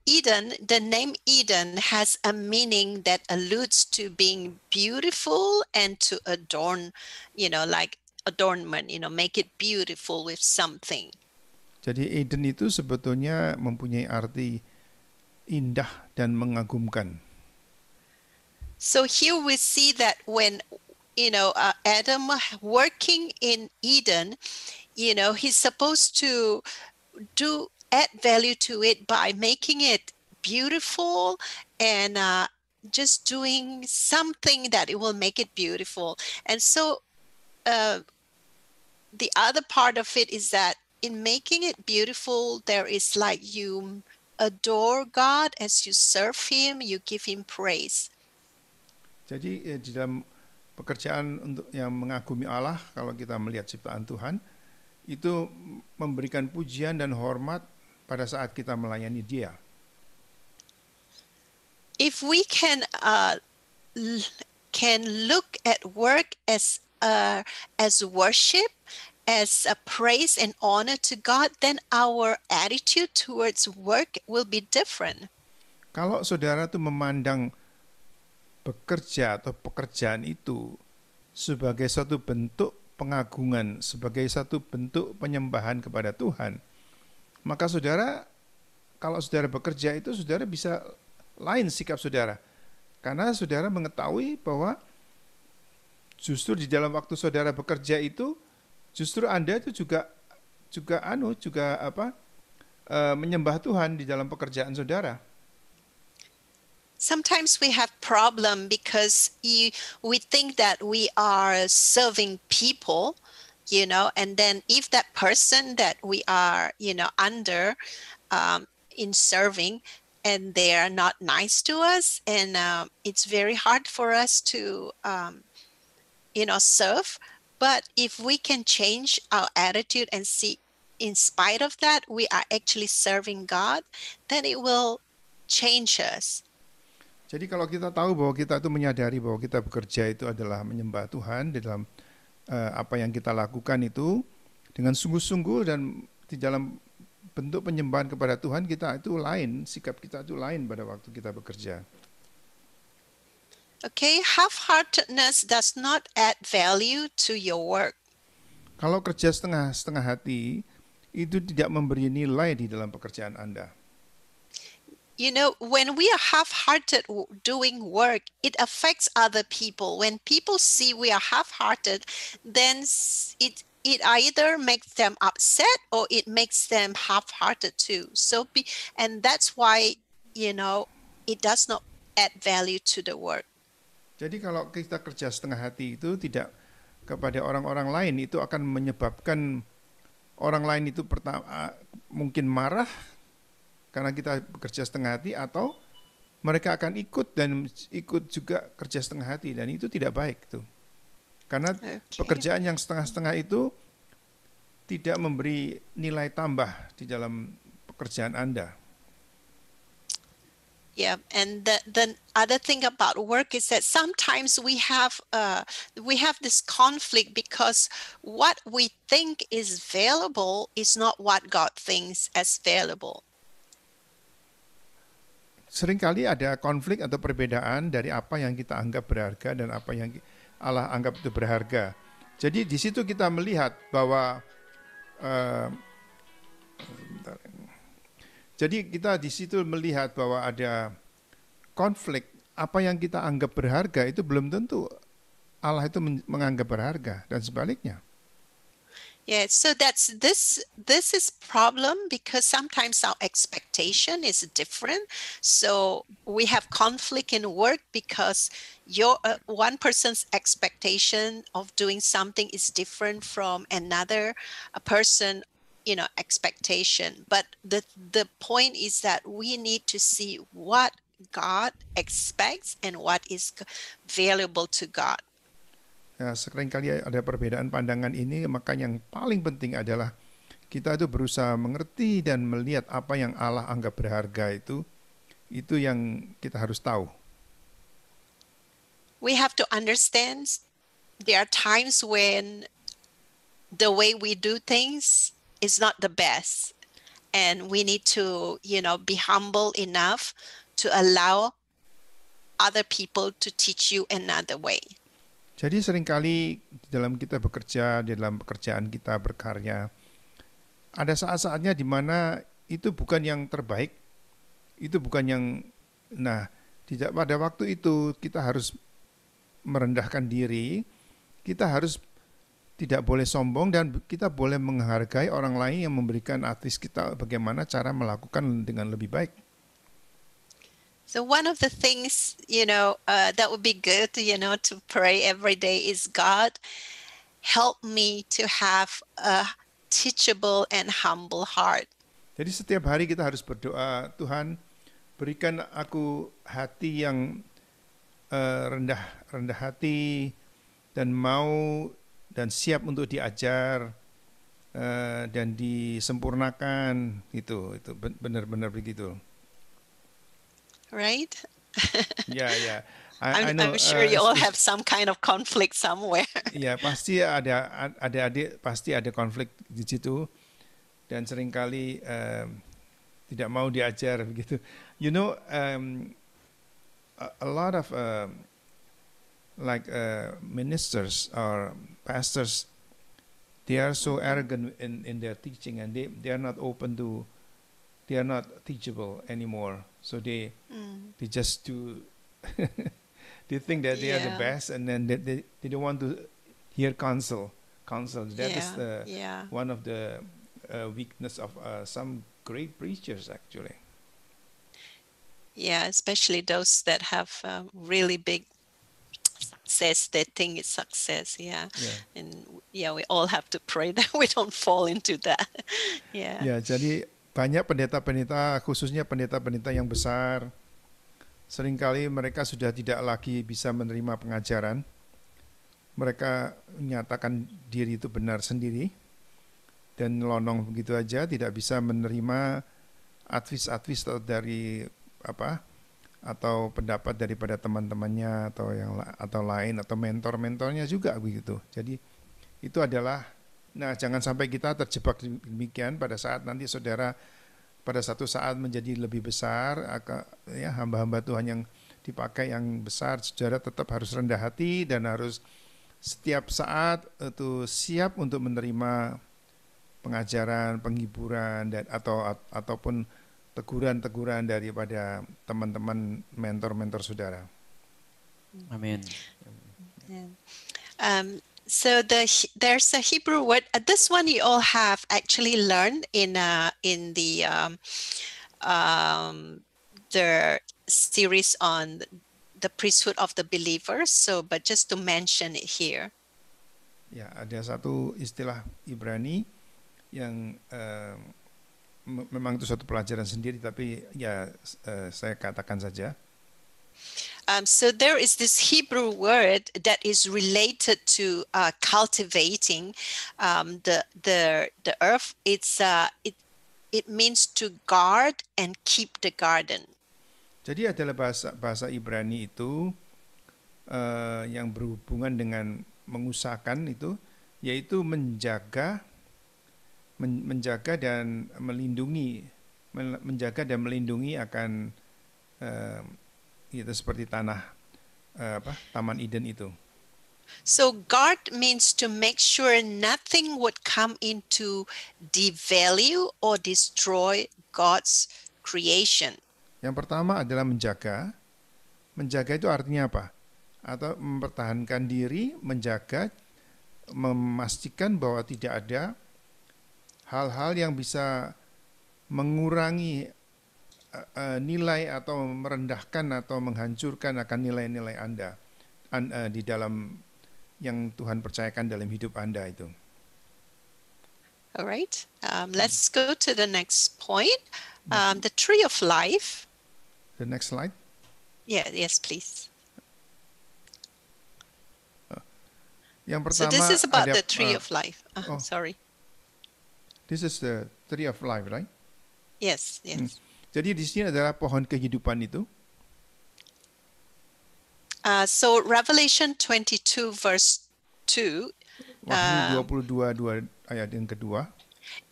Eden, the name Eden has a meaning that alludes to being beautiful and to adorn, like adornment, make it beautiful with something. Jadi Eden itu sebetulnya mempunyai arti indah dan mengagumkan. So here we see that when, Adam working in Eden, he's supposed to add value to it by making it beautiful and just doing something that it will make it beautiful. And so the other part of it is that in making it beautiful, there is like you adore God as you serve Him, you give Him praise. Jadi di dalam pekerjaan untuk yang mengagumi Allah, kalau kita melihat ciptaan Tuhan, itu memberikan pujian dan hormat pada saat kita melayani Dia. If we can look at work as worship, as a praise and honor to God, then our attitude towards work will be different. Kalau saudara tuh memandang bekerja atau pekerjaan itu sebagai satu bentuk pengagungan, sebagai satu bentuk penyembahan kepada Tuhan, maka saudara, kalau saudara bekerja itu saudara bisa lain sikap saudara. Karena saudara mengetahui bahwa justru di dalam waktu saudara bekerja itu justru Anda itu juga menyembah Tuhan di dalam pekerjaan saudara. Sometimes we have problem because we think that we are serving people, and then if that person that we are, under in serving, and they are not nice to us, and it's very hard for us to, serve. But if we can change our attitude and see, in spite of that, we are actually serving God, then it will change us. Jadi kalau kita tahu bahwa kita itu menyadari bahwa kita bekerja itu adalah menyembah Tuhan di dalam apa yang kita lakukan itu dengan sungguh-sungguh dan di dalam bentuk penyembahan kepada Tuhan, kita itu lain, sikap kita itu lain pada waktu kita bekerja. Okay, half-heartedness does not add value to your work. Kalau kerja setengah hati, itu tidak memberi nilai di dalam pekerjaan Anda. When we are half-hearted doing work, it affects other people. When people see we are half-hearted, then it either makes them upset or it makes them half-hearted too. And that's why, it does not add value to the work. Jadi kalau kita kerja setengah hati itu tidak kepada orang-orang lain, itu akan menyebabkan orang lain itu pertama mungkin marah karena kita bekerja setengah hati, atau mereka akan ikut juga kerja setengah hati, dan itu tidak baik tuh. Karena pekerjaan yang setengah-setengah itu tidak memberi nilai tambah di dalam pekerjaan Anda. Yeah, and the other thing about work is that sometimes we have this conflict because what we think is valuable is not what God thinks as valuable. Seringkali ada konflik atau perbedaan dari apa yang kita anggap berharga dan apa yang Allah anggap itu berharga. Jadi di situ kita melihat bahwa jadi kita di situ melihat bahwa ada konflik. Apa yang kita anggap berharga itu belum tentu Allah itu menganggap berharga, dan sebaliknya. Yeah, so that's this is problem because sometimes our expectation is different. So we have conflict in work because your one person's expectation of doing something is different from another a person, expectation. But the point is that we need to see what God expects and what is valuable to God. Ya, seringkali ada perbedaan pandangan ini, maka yang paling penting adalah kita itu berusaha mengerti dan melihat apa yang Allah anggap berharga itu yang kita harus tahu. We have to understand there are times when the way we do things is not the best, and we need to, be humble enough to allow other people to teach you another way. Jadi seringkali dalam kita bekerja, di dalam pekerjaan kita berkarya, ada saat-saatnya di mana itu bukan yang terbaik, itu bukan yang, tidak pada waktu itu kita harus merendahkan diri, kita harus tidak boleh sombong dan kita boleh menghargai orang lain yang memberikan advice kita bagaimana cara melakukan dengan lebih baik. So one of the things, that would be good, to pray every day is, God, help me to have a teachable and humble heart. Jadi setiap hari kita harus berdoa, Tuhan berikan aku hati yang rendah hati dan mau dan siap untuk diajar dan disempurnakan, itu benar-benar begitu. Right? Yeah. I'm sure you all have some kind of conflict somewhere. Ya, pasti ada adik pasti ada konflik di situ dan seringkali tidak mau diajar begitu. A lot of ministers or pastors, they are so arrogant in their teaching, and they are not open to, they are not teachable anymore. So they just do they think that they are the best, and then they don't want to hear counsel. That is one of the weakness of some great preachers, actually. Yeah, especially those that have really big success. They think it's success. Yeah. And we all have to pray that we don't fall into that. Yeah. Ya, jadi banyak pendeta-pendeta, khususnya pendeta-pendeta yang besar, seringkali mereka sudah tidak lagi bisa menerima pengajaran. Mereka menyatakan diri itu benar sendiri dan lonong begitu aja, tidak bisa menerima advice dari atau pendapat daripada teman-temannya atau lain atau mentor-mentornya juga begitu. Jadi itu adalah, jangan sampai kita terjebak demikian pada saat nanti saudara pada satu saat menjadi lebih besar, hamba-hamba Tuhan yang dipakai yang besar, saudara tetap harus rendah hati dan harus setiap saat itu siap untuk menerima pengajaran, penghiburan dan ataupun teguran-teguran daripada teman-teman mentor-mentor saudara. Amin. So there's a Hebrew word. This one you all have actually learned in the series on the priesthood of the believers. So, but just to mention it here. Ya, ada satu istilah Ibrani yang memang itu satu pelajaran sendiri, tapi saya katakan saja. So there is this Hebrew word that is related to cultivating the earth. It means to guard and keep the garden. Jadi adalah bahasa Ibrani itu yang berhubungan dengan mengusahakan itu, yaitu menjaga dan melindungi, akan itu seperti Taman Eden itu. So guard means to make sure nothing would come into devalue or destroy God's creation. Yang pertama adalah menjaga. Menjaga itu artinya apa? Atau mempertahankan diri, menjaga memastikan bahwa tidak ada hal-hal yang bisa mengurangi nilai atau merendahkan atau menghancurkan akan nilai-nilai Anda di dalam yang Tuhan percayakan dalam hidup Anda itu. All right. Let's go to the next point. The tree of life. The next slide. Yeah, yes, please. Yang So pertama this is about ada, the tree of life. oh. Sorry. This is the tree of life, right? Yes, yes. Jadi di sini adalah pohon kehidupan itu. So Revelation 22 verse 2. Wahyu 22 ayat yang kedua.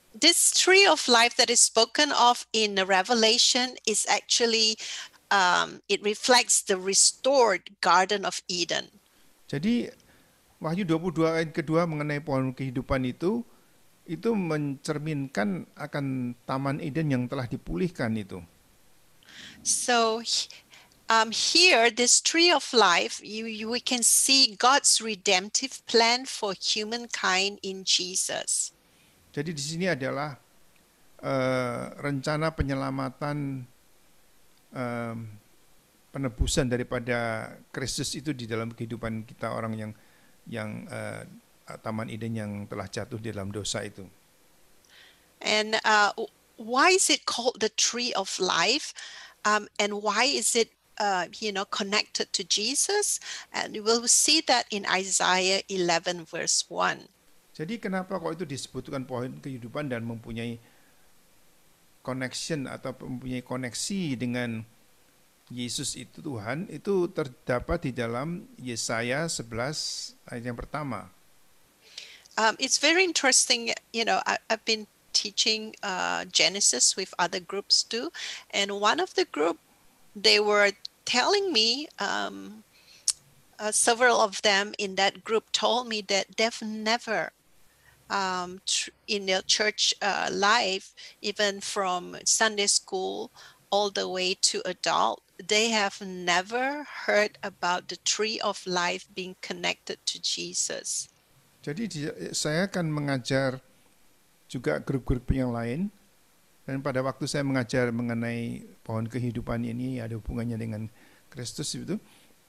This tree of life that is spoken of in the Revelation is actually, it reflects the restored Garden of Eden. Jadi Wahyu 22 ayat kedua mengenai pohon kehidupan itu mencerminkan akan Taman Eden yang telah dipulihkan itu. So here, this tree of life, we can see God's redemptive plan for humankind in Jesus. Jadi di sini adalah rencana penyelamatan penebusan daripada Kristus itu di dalam kehidupan kita orang yang Taman Eden yang telah jatuh di dalam dosa itu. And why is it called the tree of life? And why is it connected to Jesus? And we'll see that in Isaiah 11 verse 1. Jadi kenapa kok itu disebutkan pohon kehidupan dan mempunyai connection atau mempunyai koneksi dengan Yesus itu Tuhan, itu terdapat di dalam Yesaya 11 ayat yang pertama. It's very interesting, I've been teaching Genesis with other groups too, and one of the group, they were telling me, several of them in that group told me that they've never in their church life, even from Sunday school all the way to adult, they have never heard about the tree of life being connected to Jesus. Jadi saya akan mengajar juga grup-grup yang lain, dan pada waktu saya mengajar mengenai pohon kehidupan ini ada hubungannya dengan Kristus itu,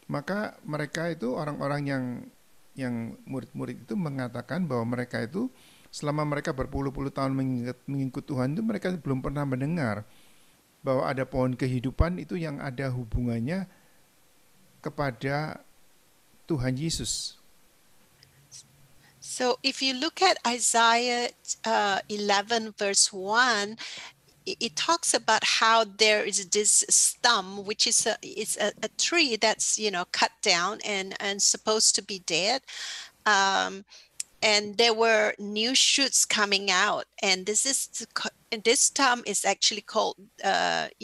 maka mereka itu orang-orang yang murid-murid itu mengatakan bahwa mereka itu selama mereka berpuluh-puluh tahun mengikut Tuhan itu mereka belum pernah mendengar bahwa ada pohon kehidupan itu yang ada hubungannya kepada Tuhan Yesus. So if you look at Isaiah 11 verse 1, it talks about how there is this stump, which is a tree that's cut down and supposed to be dead, and there were new shoots coming out, and this stump is actually called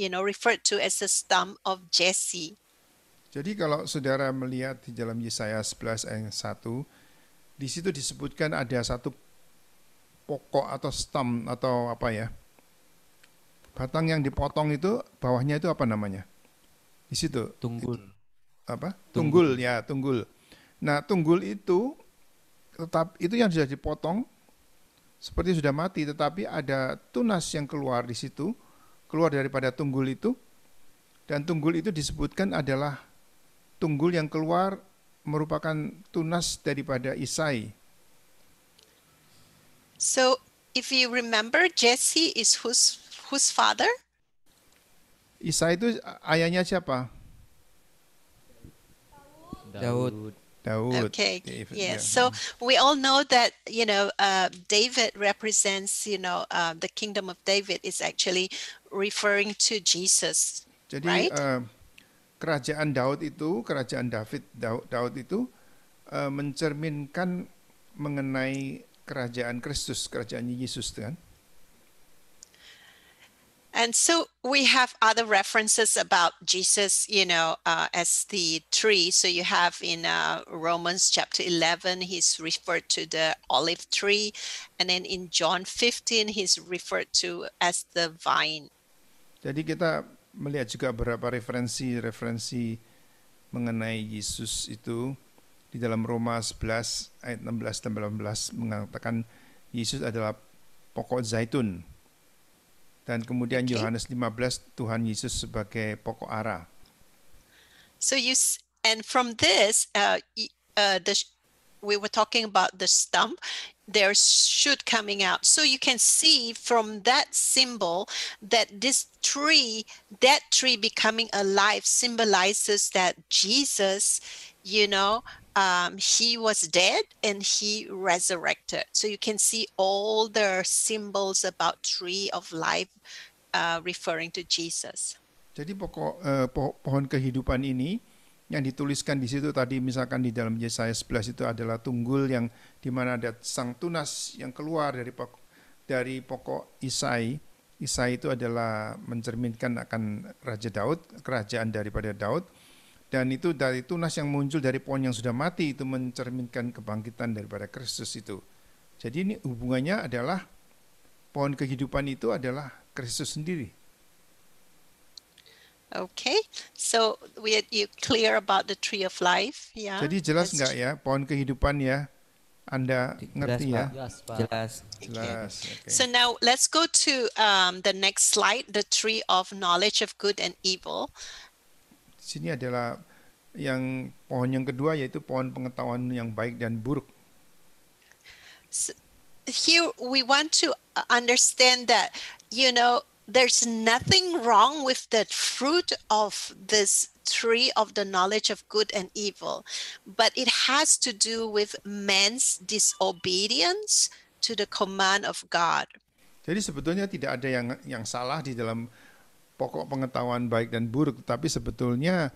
referred to as the stump of Jesse. Jadi kalau saudara melihat di dalam Yesaya 11 ayat 1, di situ disebutkan ada satu pokok atau stump atau apa ya, batang yang dipotong itu, bawahnya itu apa namanya? Di situ. Tunggul. Apa? Tunggul, ya, tunggul. Nah, tunggul itu tetap itu yang sudah dipotong seperti sudah mati, tetapi ada tunas yang keluar di situ, keluar daripada tunggul itu, dan tunggul itu disebutkan adalah tunggul yang keluar merupakan tunas daripada Isai. So, if you remember, Jesse is whose father? Isai itu ayahnya siapa? Daud. Okay. Yes. So we all know that David represents the kingdom of David is actually referring to Jesus. Jadi right? Kerajaan Daud itu, kerajaan Daud itu mencerminkan mengenai kerajaan Kristus, kerajaan Yesus, kan? And so we have other references about Jesus, as the tree. So you have in Romans chapter 11, he's referred to the olive tree. And then in John 15, he's referred to as the vine. Jadi kita melihat juga beberapa referensi mengenai Yesus itu. Di Di dalam Roma 11 ayat 16 dan 18 mengatakan Yesus adalah pokok zaitun. Dan kemudian Yohanes 15 Tuhan Yesus sebagai pokok ara. So and from this, we were talking about the stump. There's shoot coming out. So you can see from that symbol that this tree, that tree becoming alive symbolizes that Jesus, he was dead and he resurrected. So you can see all the symbols about tree of life referring to Jesus. Jadi pohon kehidupan ini yang dituliskan di situ tadi misalkan di dalam Yesaya 11 itu adalah tunggul yang di mana ada sang tunas yang keluar dari pokok Isai. Isai itu adalah mencerminkan akan Raja Daud, kerajaan daripada Daud. Dan itu dari tunas yang muncul dari pohon yang sudah mati itu mencerminkan kebangkitan daripada Kristus itu. Jadi ini hubungannya adalah pohon kehidupan itu adalah Kristus sendiri. Okay, so you clear about the tree of life, yeah. Jadi jelas nggak ya pohon kehidupan ya? Anda ngerti ya? Jelas. Okay. So now let's go to the next slide, the tree of knowledge of good and evil. Sini adalah yang pohon yang kedua yaitu pohon pengetahuan yang baik dan buruk. So here we want to understand that there's nothing wrong with the fruit of this tree of the knowledge of good and evil, but it has to do with man's disobedience to the command of God. Jadi sebetulnya tidak ada yang salah di dalam pokok pengetahuan baik dan buruk, tetapi sebetulnya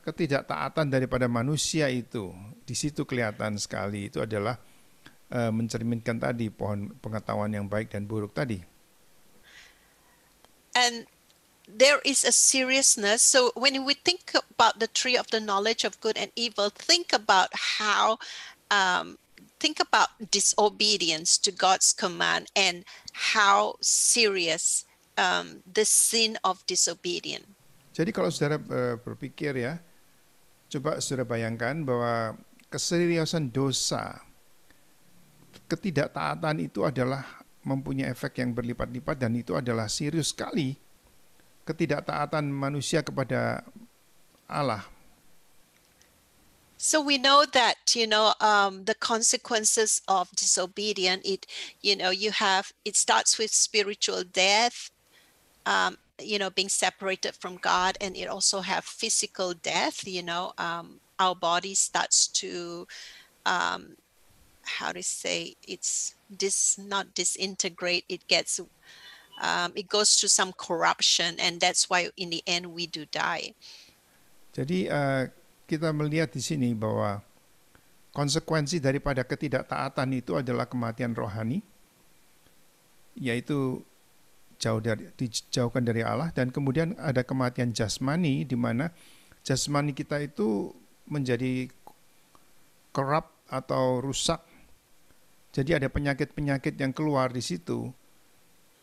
ketidaktaatan daripada manusia itu di situ kelihatan sekali. Itu adalah mencerminkan tadi pohon pengetahuan yang baik dan buruk tadi. And there is a seriousness. So when we think about the tree of the knowledge of good and evil, think about disobedience to God's command and how serious the sin of disobedience. Jadi kalau saudara berpikir ya, coba saudara bayangkan bahwa keseriusan dosa, ketidaktaatan itu adalah mempunyai efek yang berlipat-lipat dan itu adalah serius sekali. Ketidaktaatan manusia kepada Allah. So we know that the consequences of disobedience. It starts with spiritual death, being separated from God, and it also have physical death. Our body starts to not disintegrate. It goes through some corruption, and that's why in the end we do die. Jadi kita melihat di sini bahwa konsekuensi daripada ketidaktaatan itu adalah kematian rohani, yaitu dijauhkan dari Allah, dan kemudian ada kematian jasmani di mana jasmani kita itu menjadi corrupt atau rusak. Jadi ada penyakit-penyakit yang keluar di situ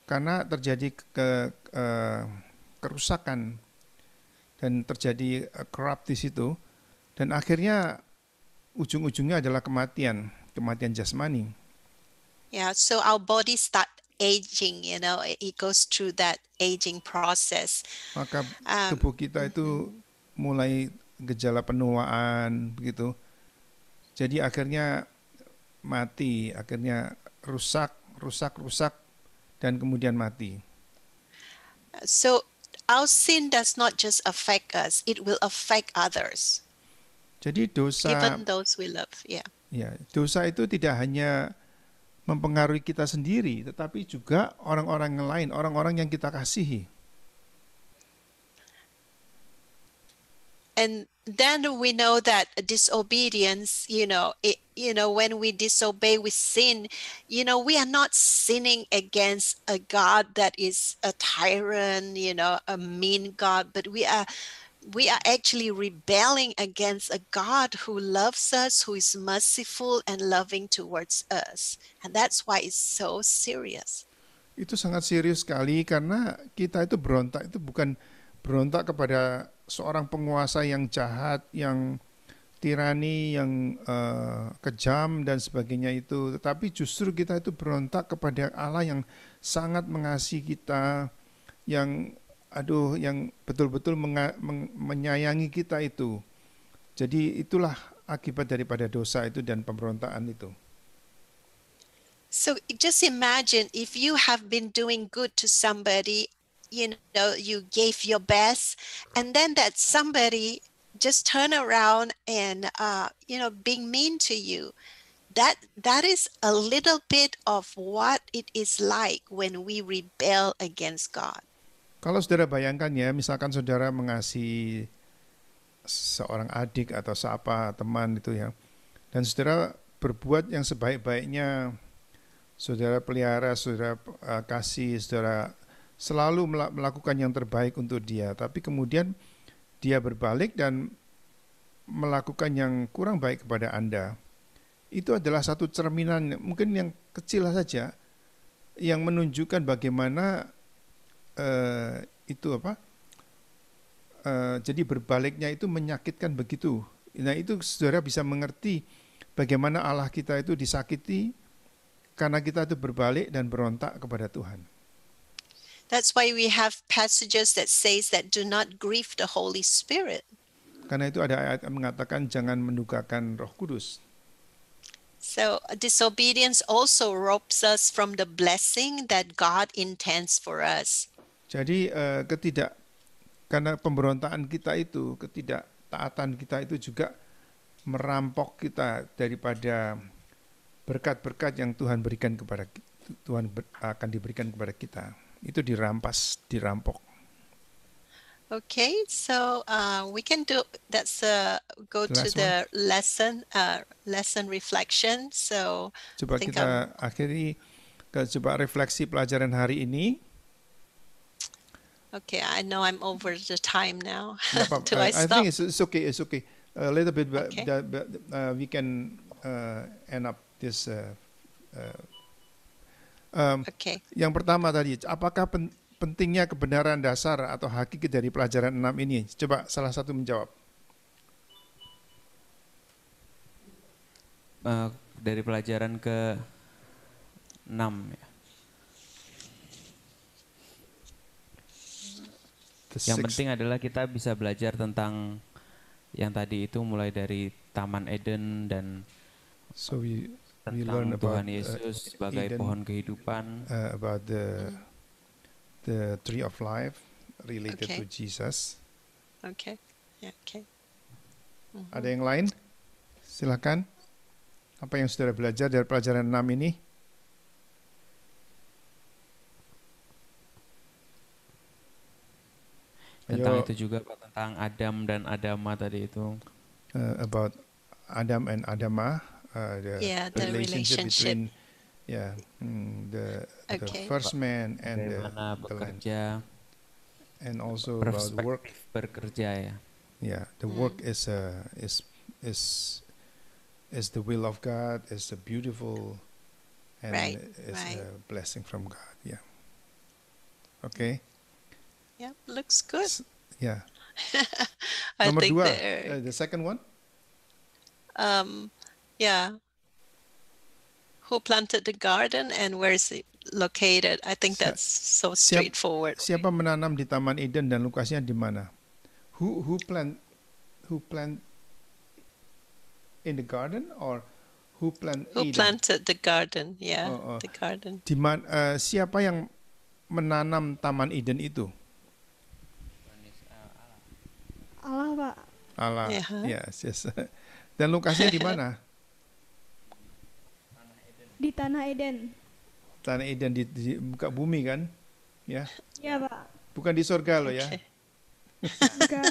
karena terjadi kerusakan dan terjadi corrupt di situ, dan akhirnya ujung-ujungnya adalah kematian jasmani. Yeah, so our body start aging, it goes through that aging process. Maka tubuh kita itu mulai gejala penuaan begitu. Jadi akhirnya mati, akhirnya rusak dan kemudian mati. So our sin does not just affect us, it will affect others. Jadi dosa, even those we love, ya, dosa itu tidak hanya mempengaruhi kita sendiri, tetapi juga orang-orang yang lain, orang-orang yang kita kasihi. And then we know that disobedience, when we disobey, we sin, we are not sinning against a God that is a tyrant, a mean God, but we are actually rebelling against a God who loves us, who is merciful and loving towards us. And that's why it's so serious. Itu sangat serius sekali karena kita itu berontak itu bukan berontak kepada seorang penguasa yang jahat, yang tirani, yang kejam dan sebagainya itu. Tetapi justru kita itu berontak kepada Allah yang sangat mengasihi kita, yang betul-betul menyayangi kita itu. Jadi itulah akibat daripada dosa itu dan pemberontakan itu. So just imagine if you have been doing good to somebody, you know, you gave your best, and then that somebody just turn around and being mean to you. That is a little bit of what it is like when we rebel against God. Kalau saudara bayangkan ya, misalkan saudara mengasihi seorang adik atau siapa teman itu ya, dan saudara berbuat yang sebaik-baiknya, saudara pelihara, saudara kasih, saudara selalu melakukan yang terbaik untuk dia, tapi kemudian dia berbalik dan melakukan yang kurang baik kepada Anda. Itu adalah satu cerminan, mungkin yang kecil saja, yang menunjukkan bagaimana jadi berbaliknya itu menyakitkan begitu. Nah itu saudara bisa mengerti bagaimana Allah kita itu disakiti karena kita itu berbalik dan berontak kepada Tuhan. That's why we have passages that says that do not grieve the Holy Spirit. Karena itu ada ayat yang mengatakan jangan mendukakan Roh Kudus. So disobedience also robs us from the blessing that God intends for us. Jadi karena pemberontakan kita itu, ketidaktaatan kita itu juga merampok kita daripada berkat-berkat yang Tuhan berikan kepada akan diberikan kepada kita. Itu dirampok. Okay, so we can do go to the lesson reflection. So coba kita akhiri coba refleksi pelajaran hari ini. Okay, I know I'm over the time now. Do I think it's okay. It's okay. A little bit, okay. We can end up this. Okay. Yang pertama tadi, apakah pentingnya kebenaran dasar atau hakikat dari pelajaran 6 ini? Coba salah satu menjawab. Dari pelajaran ke-6 ya. Yang penting adalah kita bisa belajar tentang yang tadi itu mulai dari Taman Eden dan tentang Tuhan Yesus sebagai Eden, pohon kehidupan. About the tree of life related to Jesus. Okay. Yeah, okay. Ada yang lain? Silakan. Apa yang saudara belajar dari pelajaran 6 ini? Tentang itu juga Pak, tentang Adam dan Adama tadi itu. About Adam and Adama, the relationship between the first man and the land. And also about work. Bekerja ya. Yeah, the work is the will of God, is a beautiful and is a blessing from God. Yeah. Okay. Yeah, looks good. Yeah. I Nomor think 2, the second one. Yeah. Who planted the garden and where is it located? I think that's so straightforward. Siapa menanam di Taman Eden dan lokasinya di mana? Who plant in the garden or who planted the garden? Yeah, the garden. Siapa yang menanam Taman Eden itu? Allah, Pak. Allah. Yes. Dan lokasinya di mana? Di Tanah Eden. Tanah Eden di muka bumi kan? Ya. Iya, Pak. Bukan di surga loh ya. Bukan.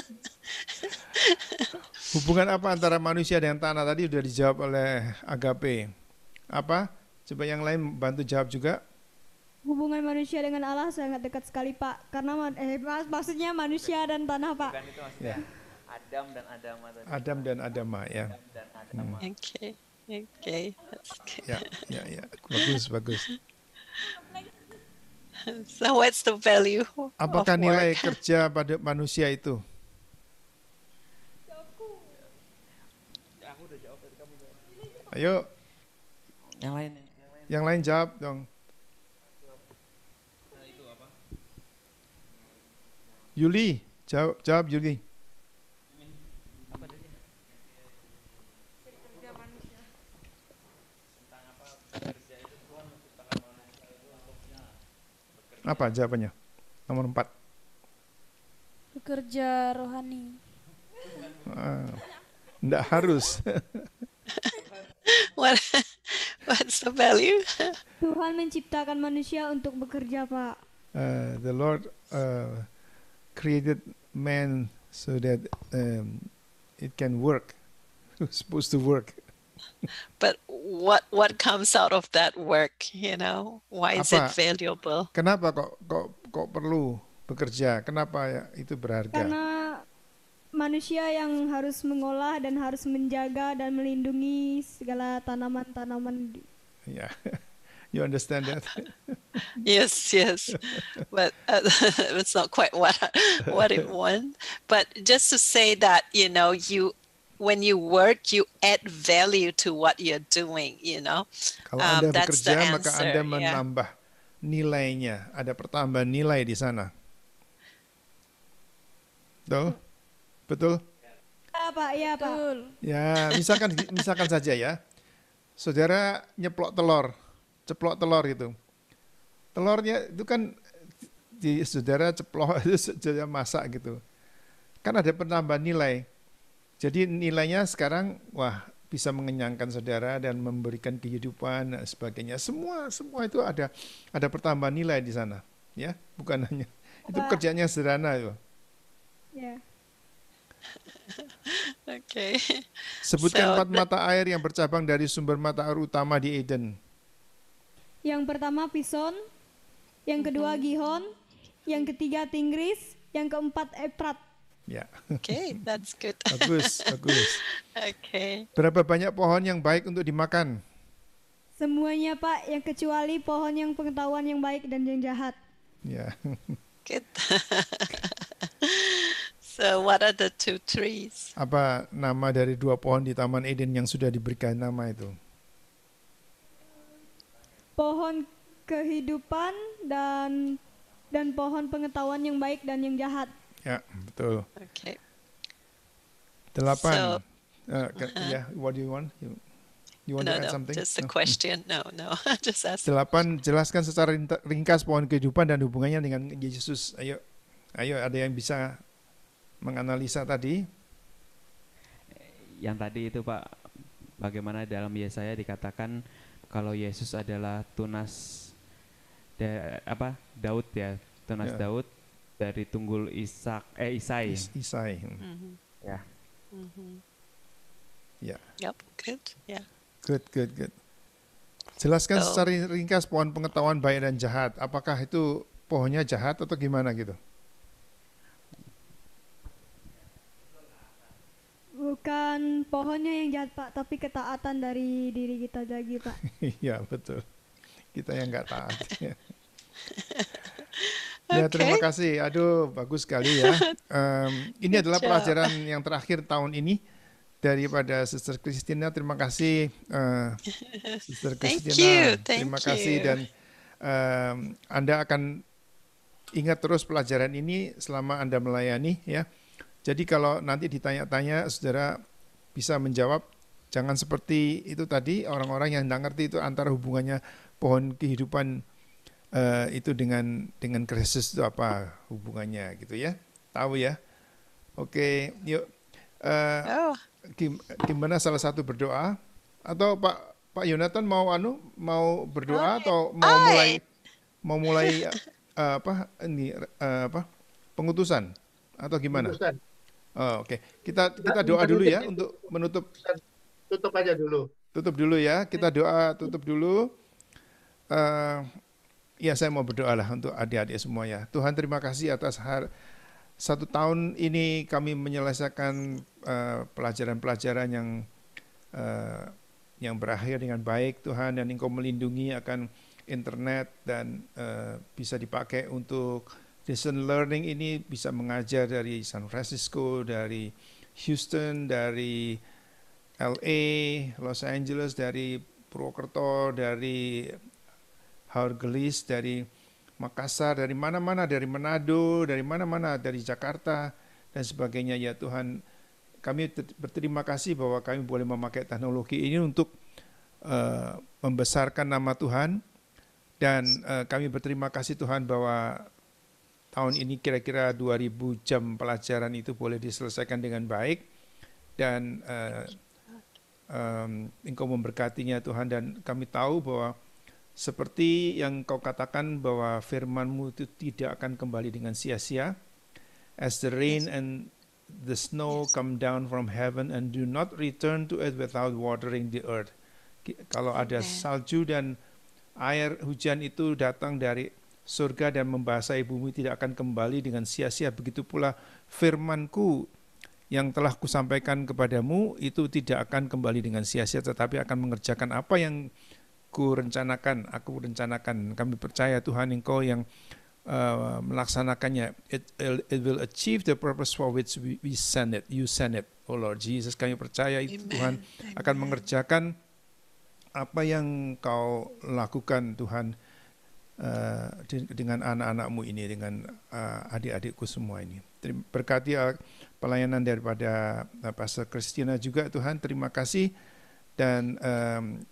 Hubungan apa antara manusia dengan tanah tadi sudah dijawab oleh Agape. Apa? Coba yang lain bantu jawab juga. Hubungan manusia dengan Allah sangat dekat sekali, Pak. Karena maksudnya manusia dan tanah, Pak. Bukan itu maksudnya. Adam dan Adama tadi. Adam dan Adama ya. Okay. That's good. Ya. Bagus. So what's the value of Apakah nilai work? kerja pada manusia itu? Ayo, Yang lain. yang lain jawab dong. Yuli, jawab Yuli. Apa jawabannya? Nomor 4. Bekerja rohani. Enggak harus. What's the value? Tuhan menciptakan manusia untuk bekerja, Pak. The Lord created man so that it can work. It's supposed to work. But what comes out of that work, you know? Why is it Apa? valuable? Kenapa kok perlu bekerja? Kenapa ya itu berharga? Karena manusia yang harus mengolah dan harus menjaga dan melindungi segala tanaman-tanaman. Yeah. You understand that? Yes, but it's not quite what it want. But just to say that, you know, when you work, you add value to what you're doing, you know. Kalau Anda That's the bekerja, maka answer. Anda Yeah. menambah nilainya. Ada pertambahan nilai di sana. Betul? Ya, Pak, ya, Pak. Betul. Ya, misalkan saja ya. Saudara ceplok telur gitu. Telurnya itu kan saudara ceplok itu saudara masak gitu. Kan ada penambahan nilai. Jadi nilainya sekarang bisa mengenyangkan saudara dan memberikan kehidupan dan sebagainya. Semua itu ada pertambahan nilai di sana, ya, bukan hanya itu kerjanya sederhana itu. Ya. Okay. Sebutkan So 4 mata air yang bercabang dari sumber mata air utama di Eden. Yang pertama Pison, yang kedua Gihon, yang ketiga Tigris, yang keempat Efrat. Ya. Okay, that's good. Bagus. Okay. Berapa banyak pohon yang baik untuk dimakan? Semuanya, Pak, yang kecuali pohon yang pengetahuan yang baik dan yang jahat. Ya. Good. So what are the 2 trees? Apa nama dari 2 pohon di Taman Eden yang sudah diberikan nama itu? Pohon kehidupan dan pohon pengetahuan yang baik dan yang jahat. Ya, betul. Okay. 8. What do you want? You want No, to add something? just a No? question. No, just ask. 8. Jelaskan secara ringkas pohon kehidupan dan hubungannya dengan Yesus. Ayo, ada yang bisa menganalisa tadi? Yang tadi itu Pak, bagaimana dalam Yesaya dikatakan kalau Yesus adalah tunas Daud ya, tunas Ya. Daud dari tunggul Isai. Isai. Ya. Ya. Yep, good. Yeah. Good. Jelaskan So- secara ringkas pohon pengetahuan baik dan jahat. Apakah itu pohonnya jahat atau gimana gitu? Bukan pohonnya yang jahat, Pak, tapi ketaatan dari diri kita lagi, Pak. Iya, betul. Kita yang nggak taat. Ya, terima kasih. Aduh, bagus sekali ya. Ini Good adalah job. pelajaran yang terakhir tahun ini daripada Sister Christina. Terima kasih, Sister Thank Christina. you, Terima thank kasih you. dan Anda akan ingat terus pelajaran ini selama Anda melayani ya. Jadi kalau nanti ditanya-tanya, saudara bisa menjawab. Jangan seperti itu tadi, orang-orang yang tidak ngerti itu antara hubungannya pohon kehidupan itu dengan Kristus itu apa hubungannya gitu ya. Tahu ya. Oke, yuk. Oh, Gimana salah satu berdoa? Atau Pak Yonatan mau berdoa atau mau mulai pengutusan atau gimana? Oh, oke. Kita doa dulu ya untuk menutup. Tutup aja dulu. Tutup dulu ya. Kita doa tutup dulu. Ya, saya mau berdoa lah untuk adik-adik semua ya. Tuhan, terima kasih atas 1 tahun ini kami menyelesaikan pelajaran-pelajaran yang berakhir dengan baik Tuhan, dan Engkau melindungi akan internet dan bisa dipakai untuk distance learning. Ini bisa mengajar dari San Francisco, dari Houston, dari LA, Los Angeles, dari Purwokerto, dari Hargelis, dari Makassar, dari mana-mana, dari Manado, dari mana-mana, dari Jakarta dan sebagainya. Ya Tuhan, kami berterima kasih bahwa kami boleh memakai teknologi ini untuk membesarkan nama Tuhan. Dan kami berterima kasih Tuhan bahwa tahun ini kira-kira 2000 jam pelajaran itu boleh diselesaikan dengan baik. Dan Engkau memberkatinya Tuhan, dan kami tahu bahwa seperti yang Kau katakan bahwa firman-Mu itu tidak akan kembali dengan sia-sia. As the rain and the snow come down from heaven and do not return to it without watering the earth. Kalau ada salju dan air hujan itu datang dari surga dan membasahi bumi, tidak akan kembali dengan sia-sia. Begitu pula firman-Ku yang telah kusampaikan kepadamu itu tidak akan kembali dengan sia-sia, tetapi akan mengerjakan apa yang aku rencanakan. Kami percaya Tuhan, Engkau yang melaksanakannya. It will achieve the purpose for which we send it. You send it, oh Lord Jesus. Kami percaya itu Tuhan akan mengerjakan apa yang Kau lakukan Tuhan dengan anak-anak-Mu ini, dengan adik-adikku semua ini. Berkati pelayanan daripada Pastor Christina juga Tuhan, terima kasih. Dan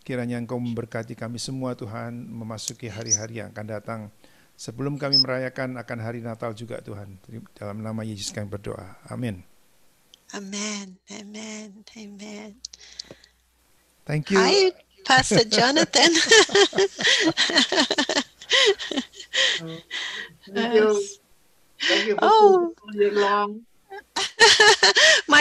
kiranya Engkau memberkati kami semua Tuhan, memasuki hari-hari yang akan datang. Sebelum kami merayakan akan hari Natal juga Tuhan. Dalam nama Yesus kami berdoa. Amin. Amen. Amen. Amen. Thank you. Hi, Pastor Jonathan. Thank you. Thank you for Oh. all year long. My